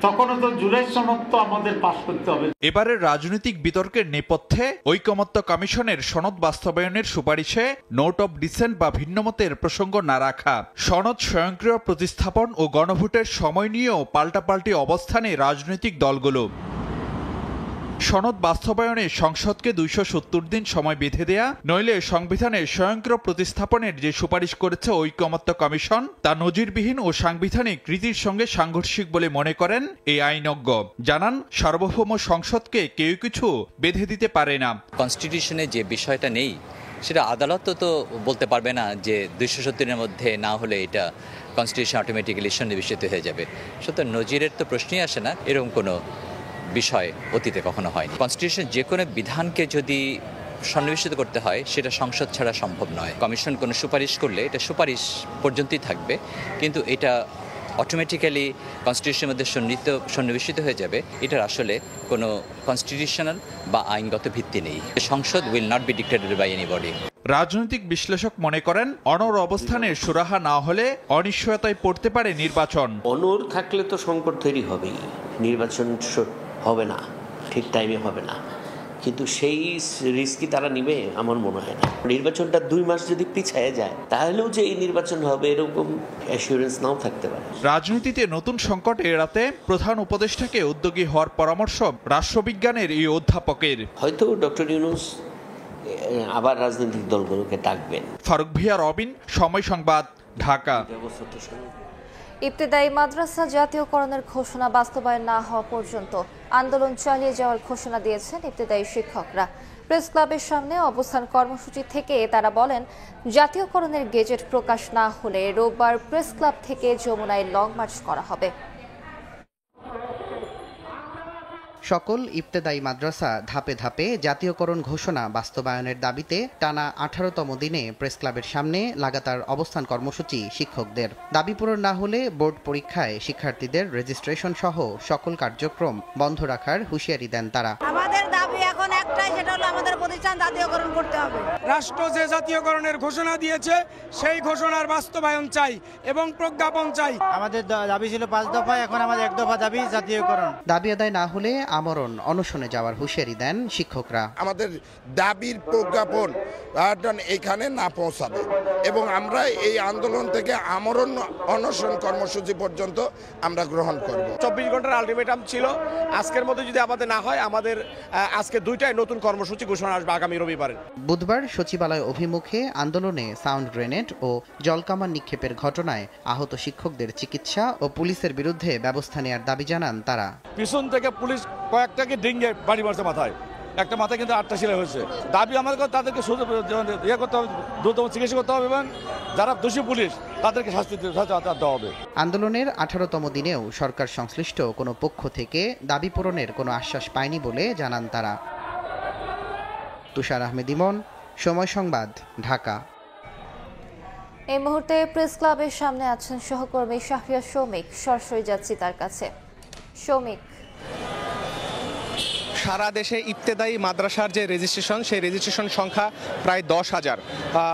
তখনও তো জুলাই সনদ তো আমাদের পাস করতে হবে। এবারের রাজনৈতিক বিতর্কের নেপথ্যে ঐকমত্য কমিশনের সনদ বাস্তবায়নের সুপারিশে নোট অব ডিসেন্ট বা ভিন্নমতের প্রসঙ্গ না রাখা, সনদ স্বয়ংক্রিয় প্রতিস্থাপন ও গণভোটের সময় নিয়েও পাল্টাপাল্টি অবস্থানে রাজনৈতিক দলগুলো। সনদ বাস্তবায়নে সংসদকে 270 দিন সময় বেঁধে দেয়া, নইলে সংবিধানে স্বয়ংক্রিয় প্রতিস্থাপনের যে সুপারিশ করেছে ঐকমত্য কমিশন তা নজিরবিহীন ও সাংবিধানিক রীতির সঙ্গে সাংঘর্ষিক বলে মনে করেন এই আইনজ্ঞ। জানান, সার্বভৌম সংসদকে কেউ কিছু বেঁধে দিতে পারে না। কনস্টিটিউশনে যে বিষয়টা নেই সেটা আদালত তো বলতে পারবে না যে 270 দিনের মধ্যে না হলে এটা কনস্টিটিউশন অটোমেটিক্যালি সন্নিবেশিত হয়ে যাবে। সুতরাং নজিরের তো প্রশ্নই আসে না, এরকম কোনো বিষয় অতীতে কখনো হয়নি। কনস্টিটিউশন যে কোনো বিধানকে যদি সন্নিবেশিত করতে হয় সেটা সংসদ ছাড়া সম্ভব নয়। কমিশন কোনো সুপারিশ করলে এটা সুপারিশ পর্যন্তই থাকবে, কিন্তু এটা অটোমেটিক্যালি কনস্টিটিউশনের মধ্যে সন্নিবেশিত হয়ে যাবে, এটার আসলে কোনো কনস্টিটিউশনাল বা আইনগত ভিত্তি নেই। সংসদ will not be dictated by anybody. রাজনৈতিক বিশ্লেষক মনে করেন, অনড় অবস্থানে সুরাহা না হলে অনিশ্চয়তায় পড়তে পারে নির্বাচন। অনড় থাকলে তো সংকট তৈরি হবেই, নির্বাচন হবে না, ঠিক টাইমে হবে না, কিন্তু সেই রিস্ক কি তারা নিবে? আমার মনে হয় না। নির্বাচনটা 2 মাস যদি পিছিয়ে যায় তাহলেও যে এই নির্বাচন হবে এরকম অ্যাসিওরেন্স নাও থাকতে পারে। রাজনীতিতে নতুন সংকট এড়াতে প্রধান উপদেষ্টাকে উদ্যোগী হওয়ার পরামর্শ রাষ্ট্রবিজ্ঞানের এই অধ্যাপকের। হয়তো ডক্টর ইউনূস আবার রাজনৈতিক দলগুলোকে ডাকবেন। ফারুক ভিয়া রবিন, সময় সংবাদ, ঢাকা। ইবতেদায়ী মাদ্রাসা জাতীয়করণের ঘোষণা বাস্তবায়ন না হওয়া পর্যন্ত আন্দোলন চালিয়ে যাওয়ার ঘোষণা দিয়েছেন ইবতেদায়ী শিক্ষকরা। প্রেস ক্লাবের সামনে অবস্থান কর্মসূচি থেকে তারা বলেন, জাতীয়করণের গেজেট প্রকাশ না হলে রোববার প্রেস ক্লাব থেকে যমুনায় লং মার্চ করা হবে। সকল ইবতেদায়ী মাদ্রাসা ধাপে ধাপে জাতীয়করণ ঘোষণা বাস্তবায়নের দাবিতে টানা 18তম দিনে প্রেস ক্লাবের সামনে লাগাতার অবস্থান কর্মসূচি শিক্ষকদের। দাবি পূরণ না হলে বোর্ড পরীক্ষায় শিক্ষার্থীদের রেজিস্ট্রেশন সহ সকল কার্যক্রম বন্ধ রাখার হুঁশিয়ারি দেন তারা। আমাদের দাবি এখন একটাই, সেটা হলো আমাদের প্রতিষ্ঠান জাতীয়করণ করতে হবে। রাষ্ট্র যে জাতীয়করণের ঘোষণা দিয়েছে সেই ঘোষণার বাস্তবায়ন চাই এবং প্রজ্ঞাপন চাই। আমাদের দাবি ছিল 5 দফা, এখন আমাদের 1 দফা দাবি জাতীয়করণ। দাবি আদায় না হলে আমরণ অনশনে যাওয়ার হুঁশিয়ারি দেন শিক্ষকরা। আমাদের দাবির প্রজ্ঞাপন এখানে না পৌঁছাবে এবং আমরা এই আন্দোলন থেকে আমরণ অনশন কর্মসূচি পর্যন্ত আমরা গ্রহণ করব। 24 ঘন্টার আলটিমেটাম ছিল, আজকের মধ্যে যদি আমাদের না হয় আমাদের আজকে 2টাই নতুন কর্মসূচি ঘোষণা আসবে আগামী রবিবার। বুধবার সচিবালয় অভিমুখে আন্দোলনে সাউন্ড গ্রেনেড ও জলকামান নিক্ষেপের ঘটনায় আহত শিক্ষকদের চিকিৎসা ও পুলিশের বিরুদ্ধে ব্যবস্থা নেওয়ার দাবি জানান তারা। পিছন থেকে পুলিশ কয়েকটাকে ডিঙ্গে বাড়ি মারছে মাথায়, একটা মাথায় কিন্তু 8টা সেলাই হয়েছে। দাবি আমাদের তাদেরকে করতে হবে, দ্রুততম চিকিৎসা করতে হবে এবং যারা দোষী পুলিশ তাদেরকে শাস্তি দেওয়া হবে। আন্দোলনের 18তম দিনেও সরকার সংশ্লিষ্ট কোনো পক্ষ থেকে দাবি পূরণের কোনো আশ্বাস পায়নি বলে জানান তারা। তুষার আহমেদ ইমন, সময় সংবাদ, ঢাকা। এই মুহূর্তে প্রেস ক্লাবের সামনে আছেন সহকর্মী শাহরিয়ার শৌমিক, সরাসরি যাচ্ছি তার কাছে। শৌমিক, সারা দেশে ইবতেদায়ী মাদ্রাসার যে রেজিস্ট্রেশন, সেই রেজিস্ট্রেশন সংখ্যা প্রায় 10,000।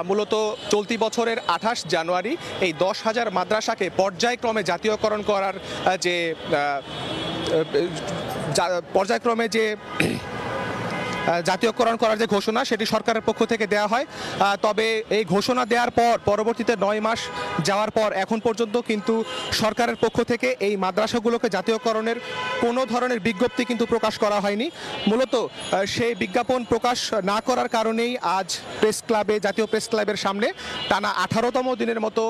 মূলত চলতি বছরের 28 জানুয়ারি এই 10,000 মাদ্রাসাকে পর্যায়ক্রমে জাতীয়করণ করার যে পর্যায়ক্রমে যে জাতীয়করণ করার যে ঘোষণা, সেটি সরকারের পক্ষ থেকে দেওয়া হয়। তবে এই ঘোষণা দেওয়ার পর পরবর্তীতে 9 মাস যাওয়ার পর এখন পর্যন্ত কিন্তু সরকারের পক্ষ থেকে এই মাদ্রাসাগুলোকে জাতীয়করণের কোনো ধরনের বিজ্ঞপ্তি কিন্তু প্রকাশ করা হয়নি। মূলত সেই বিজ্ঞাপন প্রকাশ না করার কারণেই আজ প্রেস ক্লাবে, জাতীয় প্রেস ক্লাবের সামনে টানা 18তম দিনের মতো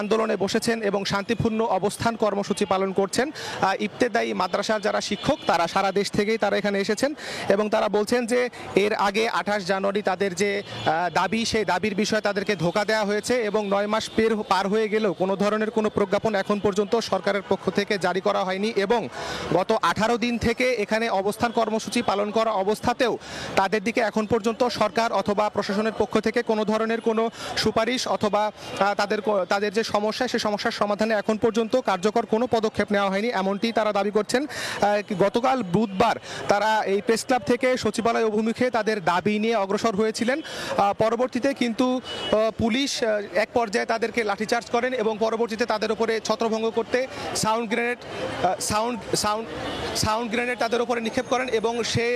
আন্দোলনে বসেছেন এবং শান্তিপূর্ণ অবস্থান কর্মসূচি পালন করছেন ইবতেদায়ী মাদ্রাসার যারা শিক্ষক, তারা সারা দেশ থেকেই তারা এখানে এসেছেন এবং তারা বলছেন যে এর আগে 28 জানুয়ারি তাদের যে দাবি, সেই দাবির বিষয়ে তাদেরকে ধোঁকা দেওয়া হয়েছে এবং 9 মাস পার হয়ে গেলেও কোনো ধরনের কোনো প্রজ্ঞাপন এখন পর্যন্ত সরকারের পক্ষ থেকে জারি করা হয়নি এবং গত 18 দিন থেকে এখানে অবস্থান কর্মসূচি পালন করা অবস্থাতেও তাদের দিকে এখন পর্যন্ত সরকার অথবা প্রশাসনের পক্ষ থেকে কোনো ধরনের কোনো সুপারিশ অথবা তাদের যে সমস্যা, সেই সমস্যার সমাধানে এখন পর্যন্ত কার্যকর কোনো পদক্ষেপ নেওয়া হয়নি, এমনটি তারা দাবি করছেন। গতকাল বুধবার তারা এই প্রেস ক্লাব থেকে সচিবালয় অভিমুখে তাদের দাবি নিয়ে অগ্রসর হয়েছিলেন। পরবর্তীতে কিন্তু পুলিশ এক পর্যায়ে তাদেরকে লাঠিচার্জ করেন এবং পরবর্তীতে তাদের উপরে ছত্রভঙ্গ করতে সাউন্ড গ্রেনেড তাদের উপরে নিক্ষেপ করেন এবং সে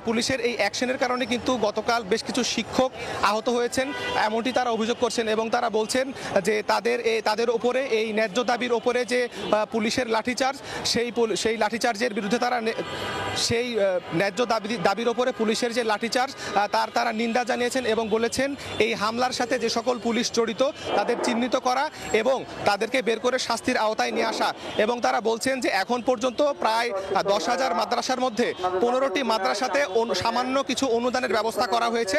পুলিশের এই অ্যাকশনের কারণে কিন্তু গতকাল বেশ কিছু শিক্ষক আহত হয়েছেন, এমনটি তারা অভিযোগ করছেন এবং তারা বলছেন যে তাদের উপরে এই ন্যায্য দাবির উপরে যে পুলিশের লাঠিচার্জ, সেই লাঠিচার্জের বিরুদ্ধে তারা সেই ন্যায্য দাবির উপরে পুলিশের যে লাঠিচার্জ তারা নিন্দা জানিয়েছেন এবং বলেছেন এই হামলার সাথে যে সকল পুলিশ জড়িত তাদের চিহ্নিত করা এবং তাদেরকে বের করে শাস্তির আওতায় নিয়ে আসা। এবং তারা বলছেন যে এখন পর্যন্ত প্রায় 10,000 মাদ্রাসার মধ্যে 15টি মাদ্রাসাতে সামান্য কিছু অনুদানের ব্যবস্থা করা হয়েছে,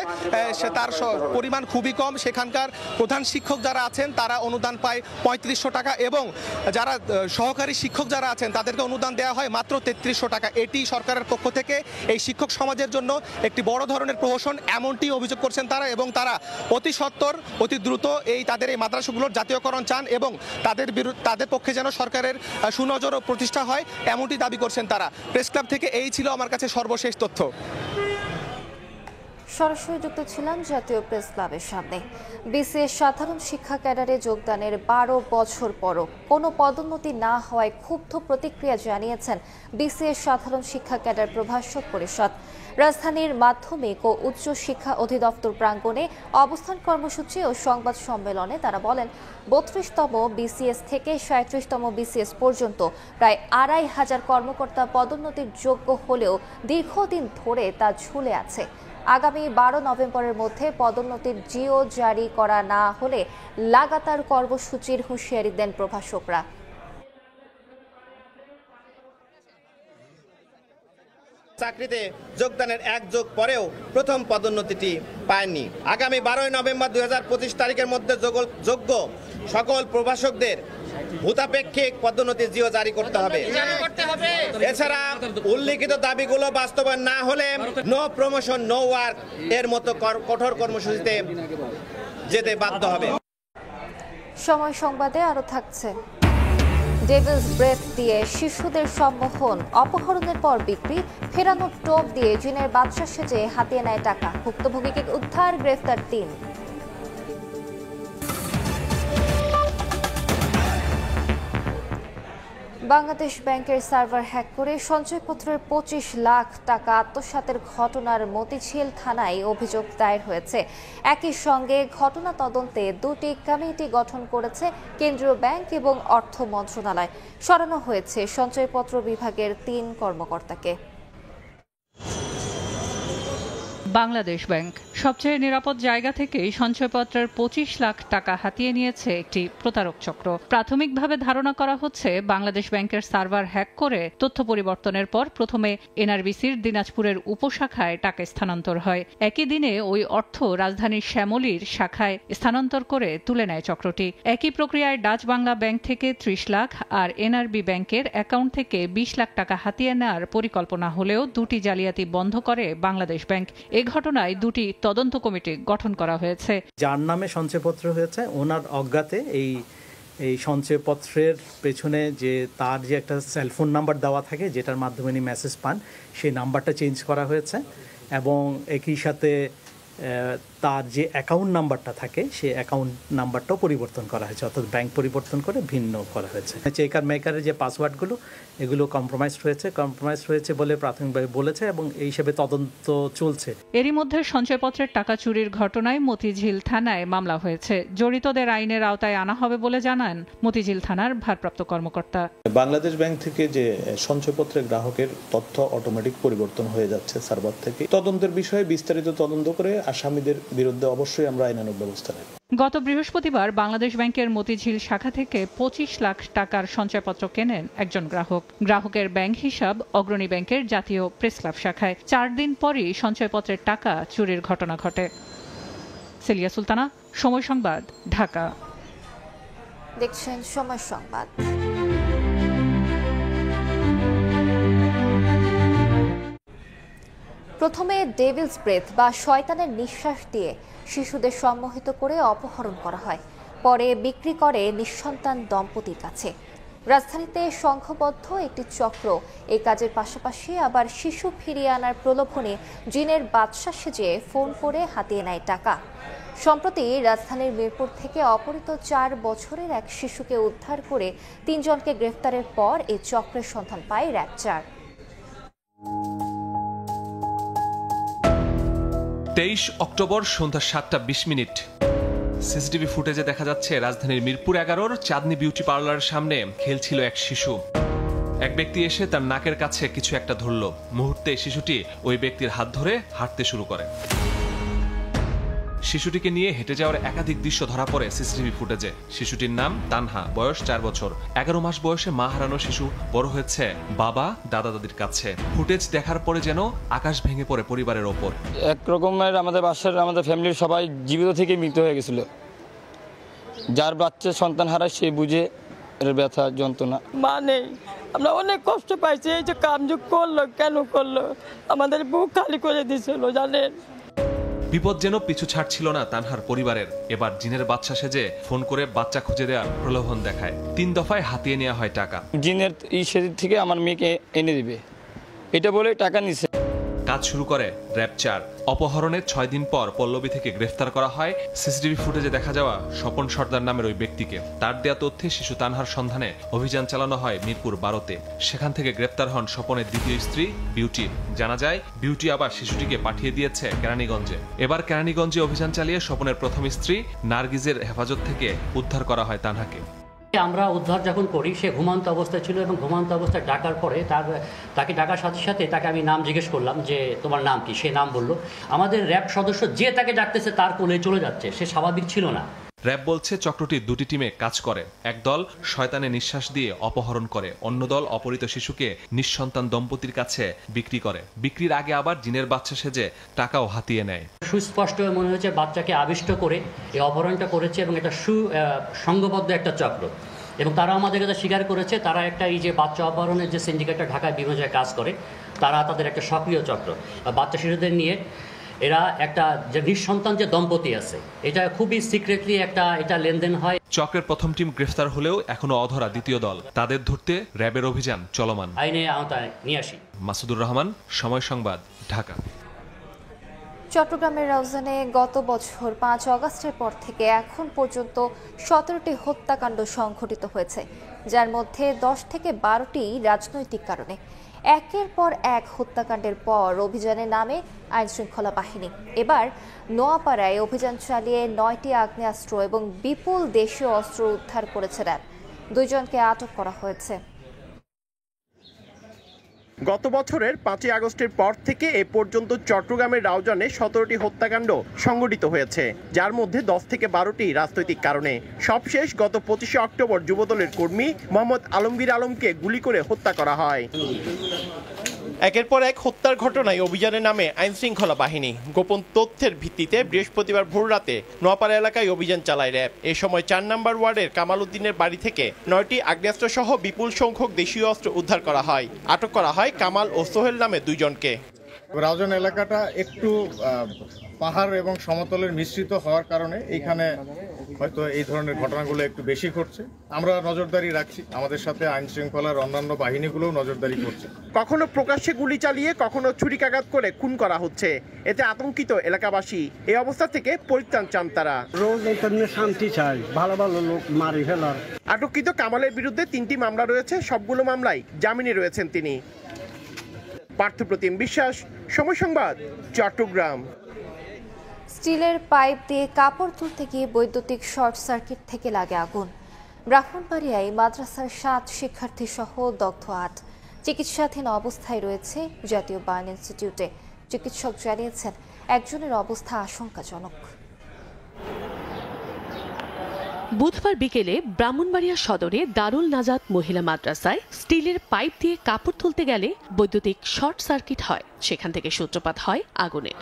তার পরিমাণ খুবই কম। সেখানকার প্রধান শিক্ষক যারা আছেন তারা অনুদান পায় 3500 টাকা এবং যারা সহকারী শিক্ষক যারা আছেন তাদেরকে অনুদান দেওয়া হয় মাত্র 3300 টাকা। এটি সরকারের পক্ষ থেকে এই শিক্ষক সমাজের জন্য একটি বড় ধরনের প্রহসন, এমনটি অভিযোগ করছেন তারা এবং তারা অতি সত্বর অতি দ্রুত তাদের এই মাদ্রাসাগুলোর জাতীয়করণ চান এবং তাদের পক্ষে যেন সরকারের সুনজর প্রতিষ্ঠা হয়, এমনটি দাবি করছেন তারা। প্রেস ক্লাব থেকে এই ছিল আমার কাছে সর্বশেষ তথ্য। সরাসরি যুক্ত ছিলাম জাতীয় প্রেস ক্লাবের সামনে। বিসিএস সাধারণ শিক্ষা ক্যাডারে যোগদানের 12 বছর পরও কোনো পদোন্নতি না হওয়ায় ক্ষুব্ধ প্রতিক্রিয়া জানিয়েছেন বিসিএস সাধারণ শিক্ষা ক্যাডার প্রভাষক পরিষদ। রাজধানীর মাধ্যমিক ও উচ্চ শিক্ষা অধিদপ্তর প্রাঙ্গণে অবস্থান কর্মসূচি ও সংবাদ সম্মেলনে তারা বলেন 32তম বিসিএস থেকে 37তম বিসিএস পর্যন্ত প্রায় 2500 কর্মকর্তা পদোন্নতির যোগ্য হলেও দীর্ঘদিন ধরে তা ঝুলে আছে। আগামী 12 নভেম্বরের মধ্যে পদোন্নতির জিও জারি করা না হলে লাগাতার কর্মসূচির হুঁশিয়ারি দেন প্রভাষকরা। চাকরিতে যোগদানের 1 যুগ পরেও প্রথম পদোন্নতিটি পায়নি। আগামী 12 নভেম্বর 2025 তারিখের মধ্যে যোগ্য সকল প্রভাষকদের ভূতাপেক্ষিক পদোন্নতি জিও জারি করতে হবে। এছাড়া উল্লিখিত দাবিগুলো বাস্তবায়ন না হলে নো প্রমোশন নো ওয়ার্ক এর মতো কঠোর কর্মসূচিতে যেতে বাধ্য হবে। সময় সংবাদে আরো থাকছে। ডেভিলস ব্রেথ দিয়ে শিশুদের সম্মোহন, অপহরণের পর বিক্রি, ফেরানোর টোপ দিয়ে জিনের বাদশা সেজে হাতিয়ে নেয় টাকা। ভুক্তভোগীকে উদ্ধার, গ্রেফতার 3। বাংলাদেশ ব্যাংকের সার্ভার হ্যাক করে সঞ্চয়পত্রের 25 লাখ টাকা আত্মসাতের ঘটনার মতিঝিল থানায় অভিযোগ দায়ের হয়েছে। একই সঙ্গে ঘটনা তদন্তে 2টি কমিটি গঠন করেছে কেন্দ্রীয় ব্যাংক এবং অর্থ মন্ত্রণালয়। সরানো হয়েছে সঞ্চয়পত্র বিভাগের 3 কর্মকর্তাকে। বাংলাদেশ ব্যাংক সবচেয়ে নিরাপদ জায়গা থেকেই সঞ্চয়পত্রের 25 লাখ টাকা হাতিয়ে নিয়েছে একটি প্রতারক চক্র। প্রাথমিকভাবে ধারণা করা হচ্ছে বাংলাদেশ ব্যাংকের সার্ভার হ্যাক করে তথ্য পরিবর্তনের পর প্রথমে এনআরবিসির দিনাজপুরের উপশাখায় টাকা স্থানান্তর হয়। একই দিনে ওই অর্থ রাজধানীর শ্যামলীর শাখায় স্থানান্তর করে তুলে নেয় চক্রটি। একই প্রক্রিয়ায় ডাচ বাংলা ব্যাংক থেকে 30 লাখ আর এনআরবি ব্যাংকের অ্যাকাউন্ট থেকে 20 লাখ টাকা হাতিয়ে নেওয়ার পরিকল্পনা হলেও 2টি জালিয়াতি বন্ধ করে বাংলাদেশ ব্যাংক। এ ঘটনায় 2টি তদন্ত কমিটি গঠন করা হয়েছে। যার নামে সঞ্চয়পত্র হয়েছে ওনার অজ্ঞাতে এই সঞ্চয়পত্রের পেছনে যে তার যে একটা সেলফোন নাম্বার দেওয়া থাকে যেটার মাধ্যমে উনি মেসেজ পান, সেই নাম্বারটা চেঞ্জ করা হয়েছে এবং একই সাথে তার যে অ্যাকাউন্ট নাম্বারটা থাকে সেই অ্যাকাউন্ট নাম্বারটাও পরিবর্তন করা হয়েছে, অর্থাৎ ব্যাংক পরিবর্তন করে ভিন্ন করা হয়েছে। চেকার মেকারের যে পাসওয়ার্ডগুলো এগুলো কম্প্রোমাইজড হয়েছে বলে প্রাথমিকভাবে বলেছে এবং এই হিসেবে তদন্ত চলছে। এরই মধ্যে সঞ্চয়পত্রের টাকা চুরির ঘটনায় মতিঝিল থানায় মামলা হয়েছে। জড়িতদের আইনের আওতায় আনা হবে বলে জানান মতিঝিল থানার ভারপ্রাপ্ত কর্মকর্তা। বাংলাদেশ ব্যাংক থেকে যে সঞ্চয়পত্রের গ্রাহকের তথ্য অটোমেটিক পরিবর্তন হয়ে যাচ্ছে সার্ভার থেকে। তদন্তের বিষয়ে বিস্তারিত তদন্ত করে আসামিদের বিরুদ্ধে অবশ্যই আমরা আইনানুগ ব্যবস্থা নেব। গত বৃহস্পতিবার বাংলাদেশ ব্যাংকের মতিঝিল শাখা থেকে 25 লাখ টাকার সঞ্চয়পত্র কেনেন একজন গ্রাহক। গ্রাহকের ব্যাংক হিসাব অগ্রণী ব্যাংকের জাতীয় প্রেস ক্লাব শাখায়। 4 দিন পরই সঞ্চয়পত্রের টাকা চুরির ঘটনা ঘটে। সেলিয়া সুলতানা, সময় সংবাদ, ঢাকা। দেখছেন সময় সংবাদ। প্রথমে ডেভিলস ব্রেথ বা শয়তানের নিঃশ্বাস দিয়ে শিশুদের সম্মোহিত করে অপহরণ করা হয়, পরে বিক্রি করে নিঃসন্তান দম্পতির কাছে। রাজধানীতে সংঘবদ্ধ একটি চক্র এই কাজের পাশাপাশি আবার শিশু ফিরিয়ে আনার প্রলোভনে জিনের বাদশা সেজে ফোন করে হাতিয়ে নেয় টাকা। সম্প্রতি রাজধানীর মিরপুর থেকে অপহৃত 4 বছরের এক শিশুকে উদ্ধার করে 3 জনকে গ্রেফতারের পর এই চক্রের সন্ধান পায় র‍্যাব 4। 23 অক্টোবর সন্ধ্যা 7টা 20 মিনিট। সিসিটিভি ফুটেজে দেখা যাচ্ছে রাজধানীর মিরপুর 11-র চাঁদনি বিউটি পার্লারের সামনে খেলছিল এক শিশু। এক ব্যক্তি এসে তার নাকের কাছে কিছু একটা ধরল। মুহূর্তে শিশুটি ওই ব্যক্তির হাত ধরে হাঁটতে শুরু করে। শিশুটিকে নিয়ে হেঁটে যাওয়ার একাধিক দৃশ্য ধরা পড়ে সিসিটিভি ফুটেজে। শিশুটির নাম তানহা, বয়স 4 বছর। 11 মাস বয়সে মা হারানো শিশু বড় হয়েছে বাবা দাদা দাদির কাছে। ফুটেজ দেখার পরে যেন আকাশ ভেঙে পড়ে পরিবারের ওপর। একরকমের আমাদের বাসার আমাদের ফ্যামিলির সবাই জীবিত থেকে মৃত হয়ে গেছিল। যার বাচ্চা সন্তান হারায় সে বুঝে এর ব্যথা যন্ত্রণা। মা নেই, আমরা অনেক কষ্ট পাইছি। এই যে কামযুগ করলো, কেন করলো? আমাদের বুক খালি করে দিয়েছিল জানেন। বিপদ যেন পিছু ছাড়ছিল না তানহার পরিবারের। এবার জিনের বাদশা সেজে ফোন করে বাচ্চা খুঁজে দেওয়ার প্রলোভন দেখায়। 3 দফায় হাতিয়ে নেওয়া হয় টাকা। জিনের সেদিক থেকে আমার মেয়েকে এনে দিবে এটা বলে টাকা নিছে। কাজ শুরু করে র‍্যাব 4। অপহরণের 6 দিন পর পল্লবী থেকে গ্রেফতার করা হয় সিসিটিভি ফুটেজে দেখা যাওয়া স্বপন সর্দার নামের ওই ব্যক্তিকে। তার দেয়া তথ্যে শিশু তানহার সন্ধানে অভিযান চালানো হয় মিরপুর 12-তে। সেখান থেকে গ্রেফতার হন স্বপনের দ্বিতীয় স্ত্রী বিউটি। জানা যায় বিউটি আবার শিশুটিকে পাঠিয়ে দিয়েছে কেরানীগঞ্জে। এবার কেরানীগঞ্জে অভিযান চালিয়ে স্বপনের প্রথম স্ত্রী নার্গিজের হেফাজত থেকে উদ্ধার করা হয় তানহাকে। আমরা উদ্ধার যখন করি সে ঘুমান্ত অবস্থায় ছিল এবং ঘুমান্ত অবস্থায় ডাকার পরে তাকে ডাকার সাথে সাথে তাকে আমি নাম জিজ্ঞেস করলাম যে তোমার নাম কি। সে নাম বলল। আমাদের র‍্যাব সদস্য যে তাকে ডাকতেছে তার কোলে চলে যাচ্ছে। সে স্বাভাবিক ছিল না। র‍্যাব বলছে চক্রটি 2টি টিমে কাজ করে। এক দল শয়তানের নিঃশ্বাস দিয়ে অপহরণ করে, অন্য দল অপহৃত শিশুকে নিঃসন্তান দম্পতির কাছে বিক্রি করে। বিক্রির আগে আবার জিনের বাচ্চা সেজে টাকাও হাতিয়ে নেয়। সুস্পষ্ট মনে হয়েছে বাচ্চাকে আবিষ্ট করে এই অপহরণটা করেছে এবং এটা সংঘবদ্ধ একটা চক্র। এবং তারা আমাদের কাছে স্বীকার করেছে তারা একটা এই যে বাচ্চা অপহরণের যে সিন্ডিকেটটা ঢাকায় বিভিন্ন জায়গায় কাজ করে, তারা তাদের একটা সক্রিয় চক্র। বাচ্চা শিশুদের নিয়ে এরা একটা যে নিঃসন্তান যে দম্পতি আছে, এটা খুবই সিক্রেটলি এটা লেনদেন হয়। চক্রের প্রথম টিম গ্রেফতার হলেও এখনো অধরা দ্বিতীয় দল। তাদের ধরতে র্যাবের অভিযান চলমান। আইনে আওতায় নিয়ে আসি। মাসুদুর রহমান, সময় সংবাদ, ঢাকা। চট্টগ্রামের রাউজানে গত বছর 5 আগস্টের পর থেকে এখন পর্যন্ত 17টি হত্যাকাণ্ড সংঘটিত হয়েছে, যার মধ্যে 10 থেকে 12টি রাজনৈতিক কারণে। একের পর এক হত্যাকাণ্ডের পর অভিযানে নামে আইনশৃঙ্খলা বাহিনী। এবার নোয়াপাড়ায় অভিযান চালিয়ে 9টি আগ্নেয়াস্ত্র এবং বিপুল দেশীয় অস্ত্র উদ্ধার করেছে র্যাব। 2 জনকে আটক করা হয়েছে। গত বছরের 5 আগস্টের পর থেকে এ পর্যন্ত চট্টগ্রামের রাউজানে 17টি হত্যাকাণ্ড সংঘটিত হয়েছে, যার মধ্যে 10 থেকে 12টি রাজনৈতিক কারণে। সবশেষ গত 25 অক্টোবর যুবদলের কর্মী মোহাম্মদ আলমগীর আলমকে গুলি করে হত্যা করা হয়। একের পর এক হত্যার ঘটনায় অভিযানে নামে আইনশৃঙ্খলা বাহিনী। গোপন তথ্যের ভিত্তিতে বৃহস্পতিবার ভোররাতে নোয়াপাড়া এলাকায় অভিযান চালায় র্যাব। এ সময় 4 নম্বর ওয়ার্ডের কামাল উদ্দিনের বাড়ি থেকে 9টি আগ্নেয়াস্ত্র সহ বিপুল সংখ্যক দেশীয় অস্ত্র উদ্ধার করা হয়। আটক করা হয় কামাল ও সোহেল নামে 2 জনকে। রাউজান এলাকাটা একটু পাহাড় এবং সমতলের মিশ্রিত হওয়ার কারণে এইখানে হয়তো এই ধরনের ঘটনাগুলো একটু বেশি ঘটছে। আমরা নজরদারি রাখছি, আমাদের সাথে আইন শৃঙ্খলার অন্যান্য বাহিনীগুলোও নজরদারি করছে। কখনো প্রকাশ্যে গুলি চালিয়ে কখনো ছুরিকাঘাত করে খুন করা হচ্ছে, এতে আতঙ্কিত এলাকাবাসী। এই অবস্থা থেকে পরিত্রাণ চান তারা। রোজ এখানে শান্তি চাই, ভালো ভালো লোক মারি ফেলার। আটককৃত কামালের বিরুদ্ধে 3টি মামলা রয়েছে, সবগুলো মামলায় জামিনে রয়েছেন তিনি। পার্থপ্রতিম বিশ্বাস, সময় সংবাদ, চট্টগ্রাম। স্টিলের পাইপ দিয়ে কাপড় তুলতে গিয়ে বৈদ্যুতিক শর্ট সার্কিট থেকে লাগে আগুন। ব্রাহ্মণবাড়িয়ায় মাদ্রাসার 7 শিক্ষার্থী সহ দগ্ধ 8। চিকিৎসাধীন অবস্থায় রয়েছে জাতীয় বার্ন ইনস্টিটিউটে। চিকিৎসক জানিয়েছেন একজনের অবস্থা আশঙ্কাজনক। বুধবার বিকেলে ব্রাহ্মণবাড়িয়া সদরে দারুল নাজাত মহিলা মাদ্রাসায় স্টিলের পাইপ দিয়ে কাপড় তুলতে গেলে বৈদ্যুতিক শর্ট সার্কিট হয়, সেখান থেকে সূত্রপাত হয় আগুনের।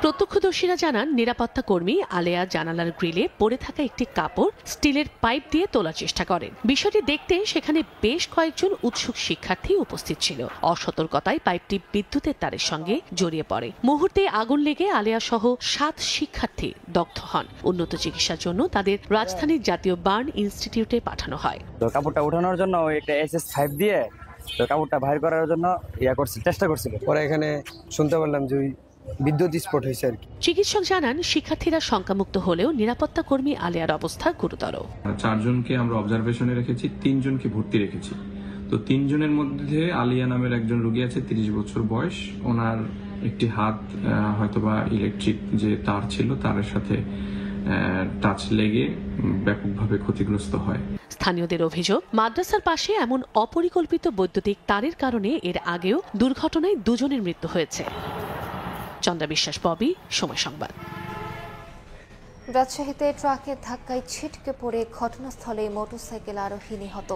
প্রত্যক্ষদর্শীরা জানান নিরাপত্তা কর্মী আলেয়া জানালার গ্রিলে পড়ে থাকা একটি কাপড় স্টিলের পাইপ দিয়ে তোলার চেষ্টা করেন। বিষয়টি দেখতে সেখানে বেশ কয়েকজন উৎসুক শিক্ষার্থী উপস্থিত ছিল। অসতর্কতায় পাইপটি বিদ্যুতের তারের সঙ্গে জড়িয়ে পড়ে। মুহূর্তে আগুন লেগে আলেয়া সহ 7 শিক্ষার্থী দগ্ধ হন। উন্নত চিকিৎসার জন্য তাদের রাজধানীর জাতীয় বার্ন ইনস্টিটিউটে পাঠানো হয়। কাপড়টা উঠানোর জন্য একটা SS5 দিয়ে কাপড়টা বাইর করার জন্য চেষ্টা করছিল। পরে এখানে শুনতে পারলাম যে বিদ্যুৎ স্ফোট হয়েছে আর কি। চিকিৎসক জানান শিক্ষার্থীরা শঙ্কামুক্ত হলেও নিরাপত্তা কর্মী আলেয়ার অবস্থা গুরুতর। 4 জনকে আমরা অবজারভেশনে রেখেছি, 3 জনকে ভর্তি রেখেছি। তো 3 জনের মধ্যে আলিয়া নামের একজন রোগী আছে, 30 বছর বয়স। ওনার একটি হাত হয়তোবা ইলেকট্রিক যে তার ছিল তারের সাথে টাচ লেগে ব্যাপকভাবে ক্ষতিগ্রস্ত হয়। স্থানীয়দের অভিযোগ, মাদ্রাসার পাশে এমন অপরিকল্পিত বৈদ্যুতিক তারের কারণে এর আগেও দুর্ঘটনায় 2 জনের মৃত্যু হয়েছে। চন্দ্রা বিশ্বাস, ববি, সময় সংবাদ। রাজশাহীতে ট্রাকের ধাক্কায় ছিটকে পড়ে ঘটনাস্থলে মোটরসাইকেল আরোহী নিহত।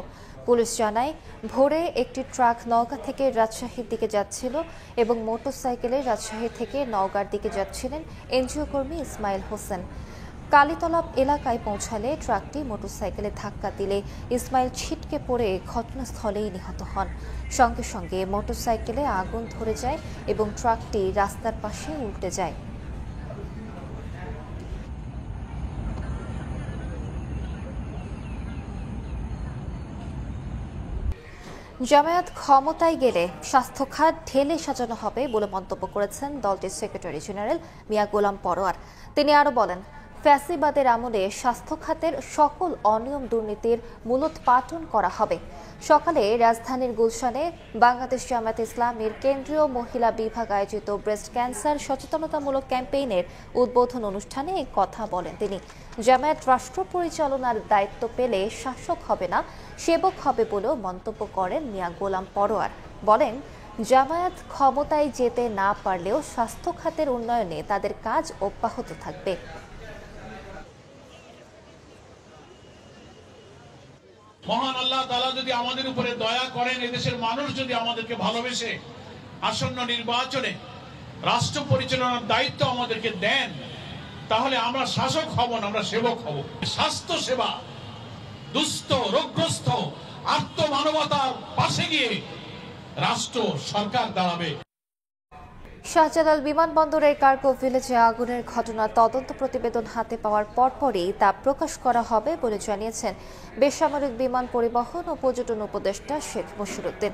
পুলিশ জানায় ভোরে একটি ট্রাক নওগাঁ থেকে রাজশাহীর দিকে যাচ্ছিল এবং মোটরসাইকেলে রাজশাহী থেকে নওগাঁর দিকে যাচ্ছিলেন এনজিও কর্মী ইসমাইল হোসেন। কালীতলা এলাকায় পৌঁছালে ট্রাকটি মোটরসাইকেলে ধাক্কা দিলে ইসমাইল ছিটকে পড়ে ঘটনাস্থলেই নিহত হন। সঙ্গে সঙ্গে মোটরসাইকেলে আগুন ধরে যায় এবং ট্রাকটি রাস্তার পাশে উল্টে যায়। জামায়াত ক্ষমতায় গেলে স্বাস্থ্য খাত ঢেলে সাজানো হবে বলে মন্তব্য করেছেন দলটির সেক্রেটারি জেনারেল মিয়া গোলাম পরোয়ার। তিনি আরও বলেন, ফ্যাসিবাদের আমলে স্বাস্থ্য খাতের সকল অনিয়ম দুর্নীতির মূলোৎপাটন করা হবে। সকালে রাজধানীর গুলশানে বাংলাদেশ জামায়াত ইসলামীর কেন্দ্রীয় মহিলা বিভাগ আয়োজিত ব্রেস্ট ক্যান্সার সচেতনতামূলক ক্যাম্পেইনের উদ্বোধন অনুষ্ঠানে এই কথা বলেন তিনি। জামায়াত রাষ্ট্র পরিচালনার দায়িত্ব পেলে শাসক হবে না, সেবক হবে বলেও মন্তব্য করেন মিয়া গোলাম পরোয়ার। বলেন, জামায়াত ক্ষমতায় যেতে না পারলেও স্বাস্থ্য খাতের উন্নয়নে তাদের কাজ অব্যাহত থাকবে। মহান আল্লাহ তাআলা যদি আমাদের উপরে দয়া করেন, এদেশের মানুষ যদি আমাদেরকে ভালোবেসে আসন্ন নির্বাচনে রাষ্ট্র পরিচালনার দায়িত্ব আমাদেরকে দেন, তাহলে আমরা শাসক হব না, আমরা সেবক হব। স্বাস্থ্য সেবা, দুস্থ রোগগ্রস্ত আর্ত মানবতার পাশে গিয়ে রাষ্ট্র সরকার দাঁড়াবে। শাহজালাল বিমানবন্দরের কার্গো ভিলেজে আগুনের ঘটনার তদন্ত প্রতিবেদন হাতে পাওয়ার পরপরই তা প্রকাশ করা হবে বলে জানিয়েছেন বেসামরিক বিমান পরিবহন ও পর্যটন উপদেষ্টা শেখ মশিরুদ্দিন।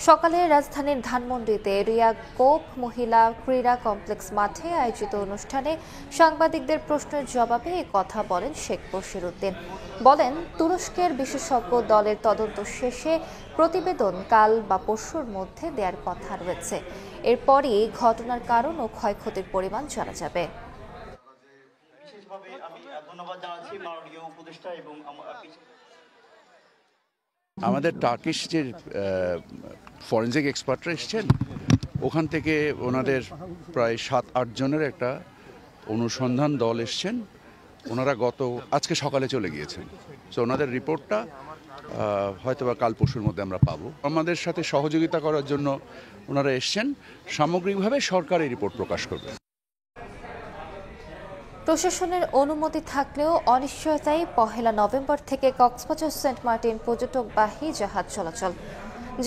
সকালে রাজধানীর ধানমন্ডিতে রিয়া কোপ মহিলা ক্রীড়া কমপ্লেক্স মাঠে আয়োজিত অনুষ্ঠানে সাংবাদিকদের প্রশ্নের জবাবে এ কথা বলেন শেখ মশিরুদ্দিন। বলেন, তুরস্কের বিশেষজ্ঞ দলের তদন্ত শেষে প্রতিবেদন কাল বা পরশুর মধ্যে দেওয়ার কথা রয়েছে। এরপরই ঘটনার কারণ ও ক্ষয়ক্ষতির পরিমাণ জানা যাবে। আমাদের টার্কিশ যে ফরেনসিক এক্সপার্টরা এসছেন, ওখান থেকে ওনাদের প্রায় 7-8 জনের একটা অনুসন্ধান দল এসছেন। ওনারা আজকে সকালে চলে গিয়েছেন। সো ওনাদের রিপোর্টটা হয়তো বা কাল পরশুর মধ্যে আমরা পাবো। আমাদের সাথে সহযোগিতা করার জন্য ওনারা এসছেন। সামগ্রিকভাবে সরকার এই রিপোর্ট প্রকাশ করবে। প্রশাসনের অনুমতি থাকলেও অনিশ্চয়তায় 1 নভেম্বর থেকে কক্সবাজার সেন্ট মার্টিন পর্যটকবাহী জাহাজ চলাচল।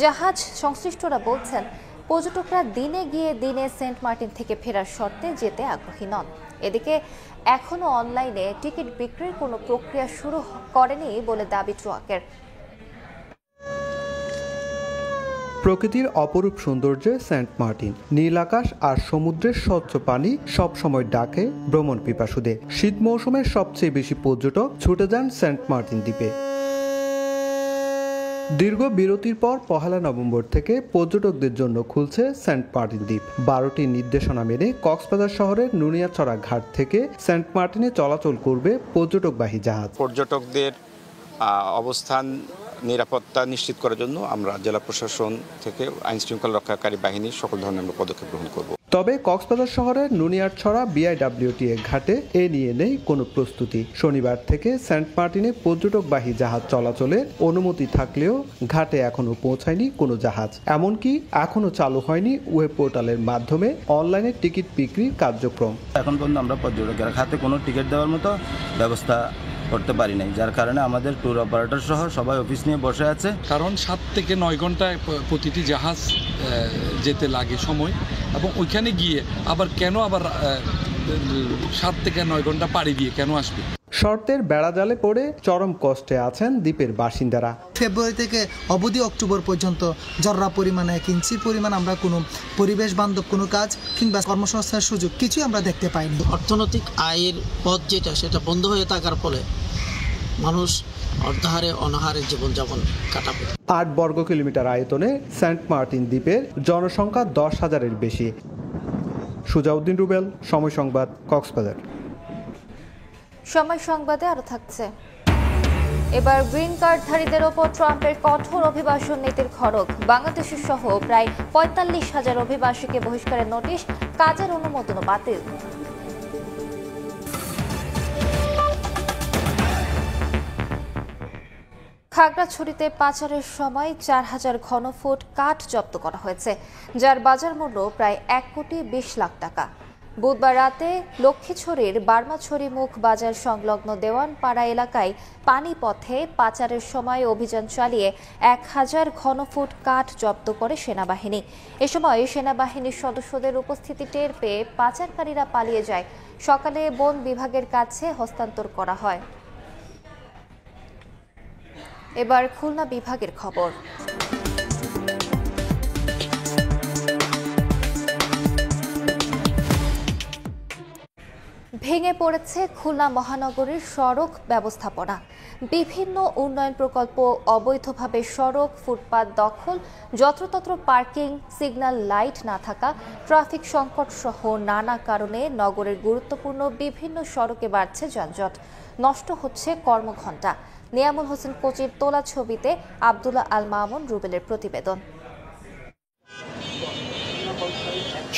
জাহাজ সংশ্লিষ্টরা বলছেন, পর্যটকরা দিনে গিয়ে দিনে সেন্ট মার্টিন থেকে ফেরার শর্তে যেতে আগ্রহী নন। এদিকে এখনও অনলাইনে টিকিট বিক্রির কোনো প্রক্রিয়া শুরু করেনি বলে দাবি ট্রুয়াকের। প্রকৃতির অপরূপ সৌন্দর্যে সেন্ট মার্টিন, নীল আকাশ আর সমুদ্রের স্বচ্ছ পানি সবসময় ডাকে ভ্রমণ পিপাসুদের। শীত মৌসুমে সবচেয়ে বেশি পর্যটক ছুটে যান সেন্ট মার্টিন দ্বীপে। দীর্ঘ বিরতির পর 1 নভেম্বর থেকে পর্যটকদের জন্য খুলছে সেন্ট মার্টিন দ্বীপ। 12টি নির্দেশনা মেনে কক্সবাজার শহরের নুনিয়াছড়া ঘাট থেকে সেন্ট মার্টিনে চলাচল করবে পর্যটকবাহী জাহাজ। পর্যটকদের অবস্থান নিরাপত্তা নিশ্চিত করার জন্য আমরা জেলা প্রশাসন থেকে আইন শৃঙ্খলা রক্ষাকারী বাহিনীর সকল ধরনের পদক্ষেপ গ্রহণ করব। তবে কক্সবাজার শহরের নুনিয়াছড়া BIWTA ঘাটে এ নিয়ে নেই কোনো প্রস্তুতি। শনিবার থেকে সেন্ট মার্টিনে পর্যটকবাহী জাহাজ চলাচলের অনুমতি থাকলেও ঘাটে এখনো পৌঁছায়নি কোনো জাহাজ। এমনকি এখনো চালু হয়নি ওয়েব পোর্টালের মাধ্যমে অনলাইনে টিকিট বিক্রির কার্যক্রম। এখন পর্যন্ত আমরা পর্যটকের হাতে কোনো টিকিট দেওয়ার মতো ব্যবস্থা করতে পারি নাই, যার কারণে আমাদের ট্যুর অপারেটর সহ সবাই অফিস নিয়ে বসে আছে। কারণ 7 থেকে 9 ঘন্টায় প্রতিটি জাহাজ যেতে লাগে সময়, এবং ওইখানে গিয়ে আবার 7 থেকে 9 ঘন্টা পাড়ি দিয়ে কেন আসবে? শর্তের বেড়াজালে পড়ে চরম কষ্টে আছেন দ্বীপের বাসিন্দারা। ফেব্রুয়ারি থেকে অবধি অক্টোবর পর্যন্ত জররা পরিমাণে 1 ইঞ্চি পরিমাণ আমরা কোনো পরিবেশ বান্ধব কোনো কাজ কিংবা কর্মসংস্থানের সুযোগ কিছুই আমরা দেখতে পাইনি। অর্থনৈতিক আয়ের পথ সেটা বন্ধ হয়ে থাকার ফলে মানুষ অর্ধাহারে অনাহারে জীবনযাপন কাটাবে। 8 বর্গ কিলোমিটার আয়তনে সেন্ট মার্টিন দ্বীপের জনসংখ্যা 10,000-এর বেশি। সুজাউদ্দিন রুবেল, সময় সংবাদ, কক্সবাজার। সময় সংবাদে আরো থাকছে, এবার গ্রিন কার্ডধারীদের ওপর ট্রাম্পের কঠোর অভিবাসন নীতির খড়গ। বাংলাদেশের সহ প্রায় 45,000 অভিবাসীকে বহিষ্কারের নোটিশ, কাজের অনুমোদনও বাতিল। খাগড়াছড়িতে পাচারের সময় 4,000 ঘনফুট কাঠ জব্দ করা হয়েছে, যার বাজার মূল্য প্রায় 1,20 লাখ টাকা। বুধবার রাতে লক্ষ্মীছড়ির বার্মাছড়ি মুখ বাজার সংলগ্ন দেওয়ানপাড়া এলাকায় পানিপথে পাচারের সময় অভিযান চালিয়ে 1,000 ঘনফুট কাঠ জব্দ করে সেনাবাহিনী। এ সময় সেনাবাহিনীর সদস্যদের উপস্থিতি টের পেয়ে পাচারকারীরা পালিয়ে যায়। সকালে বন বিভাগের কাছে হস্তান্তর করা হয়। এবার খুলনা বিভাগের খবর। ভেঙে পড়েছে খুলনা মহানগরীর সড়ক ব্যবস্থাপনা। বিভিন্ন উন্নয়ন প্রকল্প অবৈধভাবে সড়ক, ফুটপাত দখল, যত্রতত্র পার্কিং, সিগন্যাল লাইট না থাকা, ট্রাফিক সংকট সহ নানা কারণে নগরের গুরুত্বপূর্ণ বিভিন্ন সড়কে বাড়ছে যানজট, নষ্ট হচ্ছে কর্মঘণ্টা। নিয়ামুল হোসেন কোচির তোলা ছবিতে আব্দুল্লাহ আল মামুন রুবেলের প্রতিবেদন।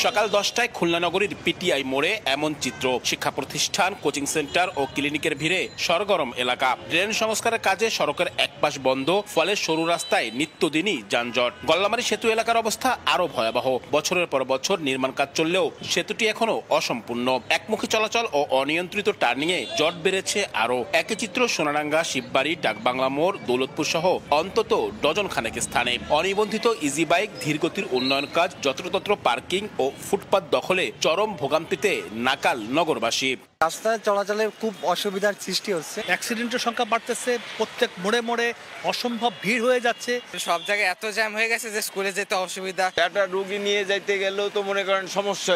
সকাল 10টায় খুলনা নগরীর পিটিআই মোড়ে এমন চিত্র। শিক্ষা প্রতিষ্ঠান, কোচিং সেন্টার ও ক্লিনিকের ভিড়ে সরগরম এলাকা। ড্রেন সংস্কারের কাজে সড়কের একপাশ বন্ধ, ফলে সরু রাস্তায় নিত্যদিনই যানজট। গল্লামারী সেতু এলাকার অবস্থা আরো ভয়াবহ। বছরের পর বছর নির্মাণ কাজ চললেও সেতুটি এখনো অসম্পূর্ণ। একমুখী চলাচল ও অনিয়ন্ত্রিত টার্নিংয়ে জট বেড়েছে আরো। একই চিত্র সোনারাঙ্গা, শিববাড়ি, ডাকবাংলা মোড়, দৌলতপুর সহ অন্তত ডজন খানেক স্থানে। অনিবন্ধিত ইজি বাইক, ধীরগতির উন্নয়ন কাজ, যত্রতত্র পার্কিং ও ও ফুটপাত দখলে চরম ভোগান্তিতে নাকাল নগরবাসী। রাস্তায় চলাচলে খুব অসুবিধার সৃষ্টি হচ্ছে, অ্যাক্সিডেন্টের সংখ্যা বাড়তেছে, প্রত্যেক মোড়ে মোড়ে অসম্ভব ভিড় হয়ে যাচ্ছে, সব জায়গায় এত জ্যাম হয়ে গেছে যে স্কুলে যেতে অসুবিধা, একটা রোগী নিয়ে যাইতে গেলেও তো মনে করেন সমস্যা।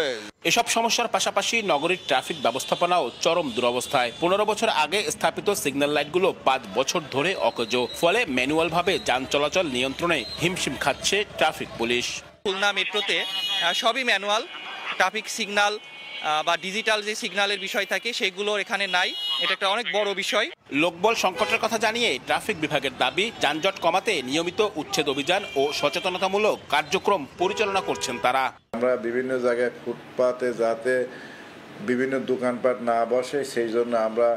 এসব সমস্যার পাশাপাশি নগরীর ট্রাফিক ব্যবস্থাপনাও চরম দুরবস্থায়। 15 বছর আগে স্থাপিত সিগন্যাল লাইটগুলো 5 বছর ধরে অকেজ, ফলে ম্যানুয়াল ভাবে যান চলাচল নিয়ন্ত্রণে হিমশিম খাচ্ছে ট্রাফিক পুলিশ। খুলনা মেট্রোতে সবই ম্যানুয়াল, ট্রাফিক সিগন্যাল বা ডিজিটাল যে সিগন্যালের বিষয় থাকে সেগুলো এখানে নাই, এটা একটা অনেক বড় বিষয়। লোকবল সংকটের কথা জানিয়ে ট্রাফিক বিভাগের দাবি, যানজট কমাতে নিয়মিত উচ্ছেদ অভিযান ও সচেতনতামূলক কার্যক্রম পরিচালনা করছেন তারা। আমরা বিভিন্ন জায়গায় ফুটপাতে যাতে বিভিন্ন দোকানপাট না বসে সেই জন্য আমরা